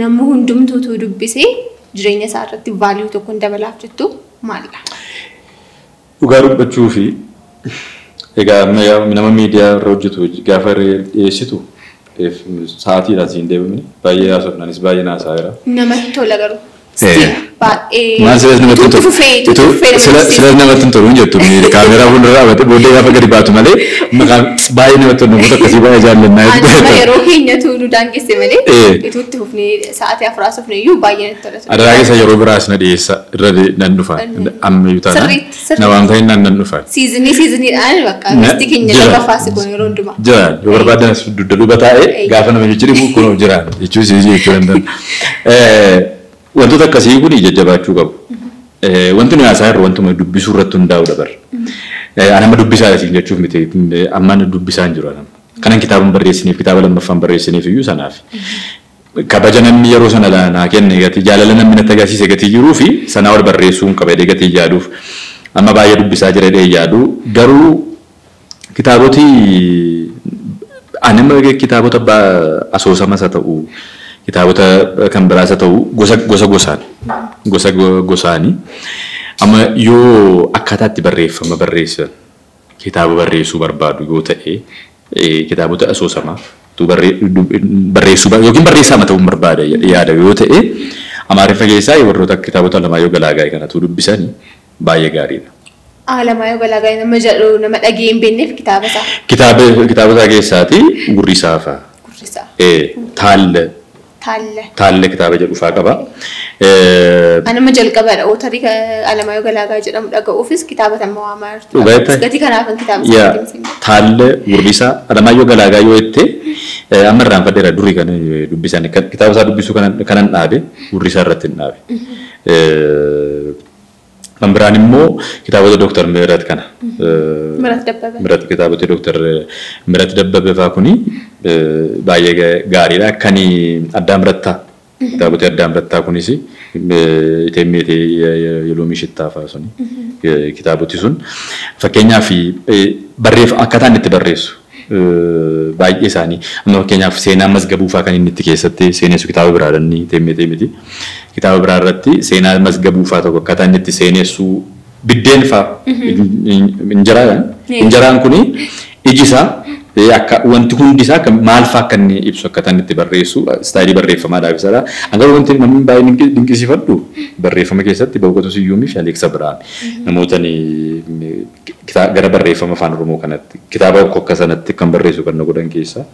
namni hundumtuu dubbisee jireenya isaa irratti vaaliyuu tokko dabalaaf jettu maalla? Dhugaa dubbachuu fi egaa nama miidiyaa irra hojjetu gaafa dhiyeessitu sa'aatiidhaan siin deebamne baay'ee haasofnaanis baay'ee naasaa'eera. Namatti tola garuu. Maal silas namatti tolu? Silas namatti tolu jettu kaameraa fuulduraa dhaabate booddee gaafa gadi baatu malee baay'ee namatti tolu namoota akkasii baay'ee jaallannaa. Yeroo keenyatu nu daangesse malee ituutti fufnee sa'aatii afuraa sofnee iyyuu baay'ee natti tola. Adaraa keessa yeroo biraas na dhiyeessa irra nan dhufa amma iyyuu taana na waan ta'in nan dhufa. Siiziniidhaan bakka misti keenya lafa faasikoon yeroo hundumaa. Jiraan yoo barbaadan dudduuba taa'ee gaafa nama jijjiiru kunoo jiraan jechuu danda'an. Wantoota akkasii kun jajjabaachuu qabu. Wanti nuyi haasaa irra wantuma dubbisuu irratti hundaa'u dabar. Anama dubbisaa isin jechuuf miti amma dubbisaan jiru anama. Kanan kitaaba barreessiniif kitaaba lammaffaan barreessiniif iyyuu sanaaf. Kabaja namni yeroo sana naa kenne gatii jaalala namni natti agarsiise gatii jiruu fi sanaa ol barreessuu hin qaba jedhee gatii yaaduuf amma baay'ee dubbisaa jira jedhee yaadu garuu kitaaboti anama kitaabota asoosamas haa ta'u kitaabota kan biraas haa ta'u gosa gosaani amma yoo akkaataatti barreeffama barreessan kitaaba barreessuu barbaadu yoo ta'e kitaabota asoosamaa barreessuu yookiin barreessaa ta'uu barbaada yaada yoo ta'e Amaariffa keessaa warroota kitaabota Alamaayyoo Galaagaay kanatu dubbisanii baay'ee gaariidha. Alamaayyoo Galaagaay nama jedhu nama dhagee hin beekneef kitaaba isaa. Kitaabota keessaati Gurrisaa fa'a. Gurrisaa. Taalle kitaaba jedhu fa'aa qaba. Anama jalqabaadha ootarii Alamaayyoo Galaagaay jedhamu dhaga'uufis kitaaba tamma waamaa jirtu. Gatii kanaafan kitaaba isaa. Taalle Gurrisaa Alamaayyoo Galaagaay yoo itti amma irraan fadheera durii kan dubbisan kitaaba isaa dubbisuu kanan dhaabe Gurrisaa irratti hin dhaabe. Kan biraan immoo kitaabota Dooktar Mihirat kana. Mihirat kitaabota Dooktar Mihirat Dabbabee fa'aa kuni baay'ee gaariidha. Kan Addaam Rattaa kitaabota Addaam Rattaa kunis Iteemmeetee Yeloomii Shittaa fa'aa suni kitaaboti sun fakkeenyaaf akkaataan itti barreessu. Baay'ee isaanii amma fakkeenyaaf seenaa masgabuu fa'aa kan inni itti keessatti seenessu kitaaba biraadhaan Iteemmeetee miti kitaaba biraa irratti seenaa masgabuu fa'aa tokko akkaataa inni itti seenessuu biddeen fa'aa injaraan kuni iji isaa akka wanti hundi isaa maal fa'aa akka inni ibsu akkaataa inni itti barreessu istaayilii barreeffamaadhaaf isaadha. Garuu wanti namni baay'ee dinqisiifadhu barreeffama keessatti Bawqatuu Siyyuumii fi Aleeksa Biraan namoota gara barreeffama afaan Oromoo kanatti kitaaba akka sanatti kan barreessu kan godhan keessaa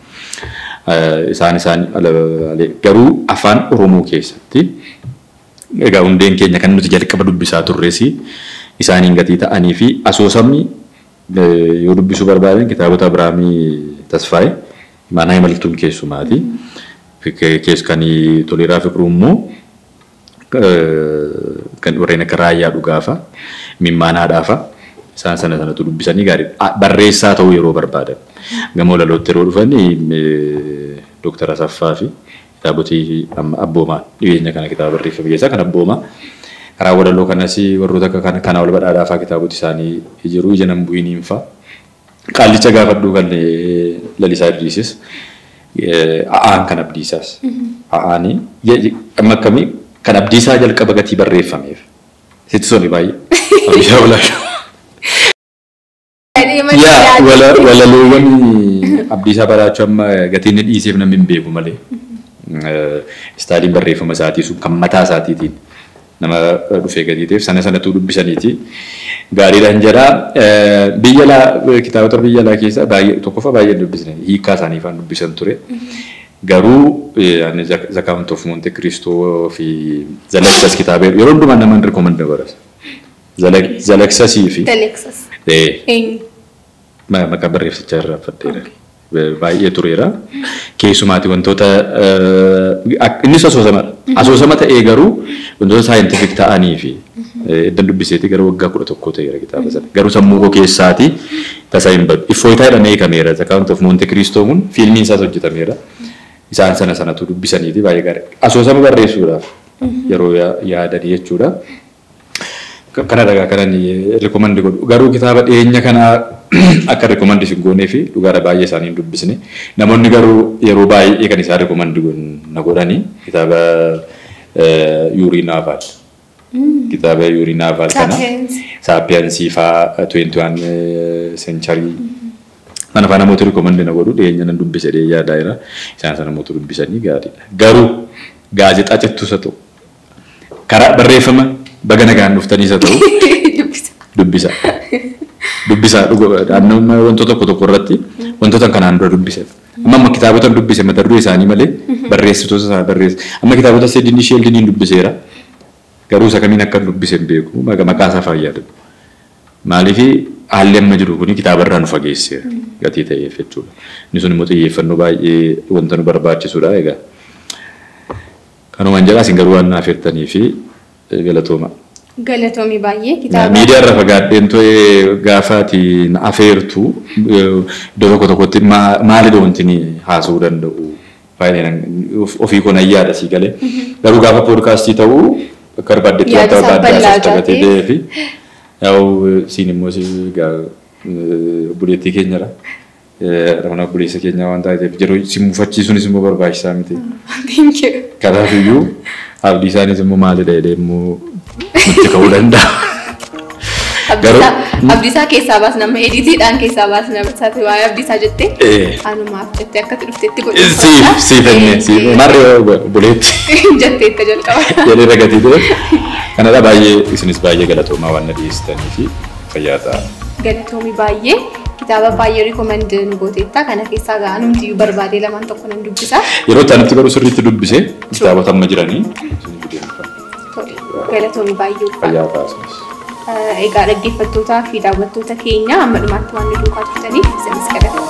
isaan garuu afaan Oromoo keessatti egaa hundeen keenya kan nuti jalqaba dubbisaa turreesi isaaniin gatii ta'anii fi asoosamni yoo dubbisuu barbaadan kitaabota Abiraamii Tasfaayee Maanaa Imaltuun keessumaati. Kan Toleeraa Fiqiruu immoo kan warreen akka Raayyaa Dhugaafa Mimmaanaadhaafa isaan sanatu dubbisanii gaariidha. Barreessaa ta'uu yeroo barbaadan gamoo lalootti yeroo dhufanii Dooktar Asaffaa fi kitaabotii Abboomaa dhiyeenya kana kitaaba barreeffame keessaa kan Abboomaa karaa walaloo kanas warroota akka kana wal badhaadhaa fa'aa kitaaboti isaanii jiru ija nan bu'iniin fa'aa qaallicha gaafadhuu kan Lalisaa Idriisis A'aan kan Abdiisaas A'aanii amma akkamii kan Abdiisaa jalqaba gatii barreeffameef sitti soni baay'ee Abdiisaa Walaashaa. Walaloowwan Abdiisaa Balaachuu amma gatiin inni dhiiseef namni hin beeku malee istaayiliin barreeffama isaatii sun kan mataa isaatiitiin nama dhufee gatiiteef sanatu dubbisaniiti. Gaariidhaan jedhaa biyya kitaabota biyya alaa keessaa baay'ee tokkoffaa baay'ee dubbisanii hiikaa isaanii fa'aa dubbisan ture. Garuu The Count of Monte Cristo fi Zalaksas kitaaba yeroo hundumaa namaan rikoomanda godhas. Zalaksasii fi maqaa barreeffachaa irraa fadheera. Baay'ee tureera. Keessumaati wantoota innis asoosamadha. Asoosama ta'ee garuu wantoota saayintifik ta'anii fi eddan dubbiseeti gara waggaa 11 ta'eera kitaaba sana. Garuu sammuu koo keessaati tasaa hin badu. Iffooyitaa jedhamee hiikameera. The Count of Monte Cristo kun fiilmiin isaas hojjetameera. Isaan sanatu dubbisaniiti baay'ee gaarii. Asoosama barreessuudhaaf yeroo yaadanii jechuudha. Kana dhagaa kanan rikoomandi godhu. Garuu kitaaba dhiyeenya kana akka rikoomandi sin goonee fi dhugaadha baay'ee isaanii hin dubbisne. Namoonni garuu yeroo baay'ee kan isaan rikoomandi na godhanii kitaaba Yuurii Naavaal. Kitaaba Yuurii Naavaal kana Saapiyansii fa'aa 21 century. Mana faana namoota rikoomandi na godhu dhiyeenya nan dubbise yaada jira. Isaan sana namoota dubbisanii gaariidha. Garuu gaazexaa cittuusa ta'u karaa barreeffama baga nagaan dhuftanii isa ta'u dubbisa wantoota tokko irratti wantoota kanaan dura dubbise. Amma kitaabota dubbise mata duree isaanii malee barreessitoota isaa barreesse. Amma kitaabota Sidney Sheldon dubbiseera. Garuu isa kamiin akka dubbise hin beeku maqaa isaa fayyadamu. Maaliif haalli amma jiru kun kitaaba irraa nu fageesseera gatii ta'eef jechuudha. Inni sun immoo xiyyeeffannoo baay'ee wanta nu barbaachisudha egaa. Kanumaan jedhaa isin garuu waan naaf hirtanii fi galatooma. Galatoomii baay'ee kitaaba. Miidiyaa irra fagaadheen ta'ee gaafaati afeertu iddoo tokkotti maalidha wanti haasa'uu danda'u baay'inaan ofii kun ayyaadha sii galee. Garuu gaafa poodkaastii ta'uu akka barbaaddetti wanta barbaaddaa taphatee deefi siin immoo buleettii keenyarra. Ramana buleessa keenya waan ta'eef yeroo si mufachiisuunis immoo barbaachisaa miti. Kanaafiyyuu abdii isaanis immoo maalidha jedhee immoo nutti ka'uu danda'a. Abdiisaa keessaa baas nama editiidhaan keessaa baas nama isaati waa'ee abdiisaa jettee anumaaf jettee akkatti dhufteetti godhuu. Siifannee marree buleetti. Jettee itti jalqaba. Jedhee ragatii ture. Kanadha baay'ee isinis baay'ee galatoomaa waan na dhiyeessitanii fi fayyaa ta'a. Galatoomii baay'ee. Kitaaba baay'ee rikoomandi nu gooteetta kana keessaa gaanumti barbaadee lamaan tokko nan dubbisa. Yeroo ta'anitti garuu sirriitti dubbise kitaabota amma jiranii. Galatoomii baay'ee fayyaa taasisu. Egaa dhaggeeffattootaa fi daawwattoota keenya amma dhumaatti waan nu duukaa turtaniif isinis galatoomii.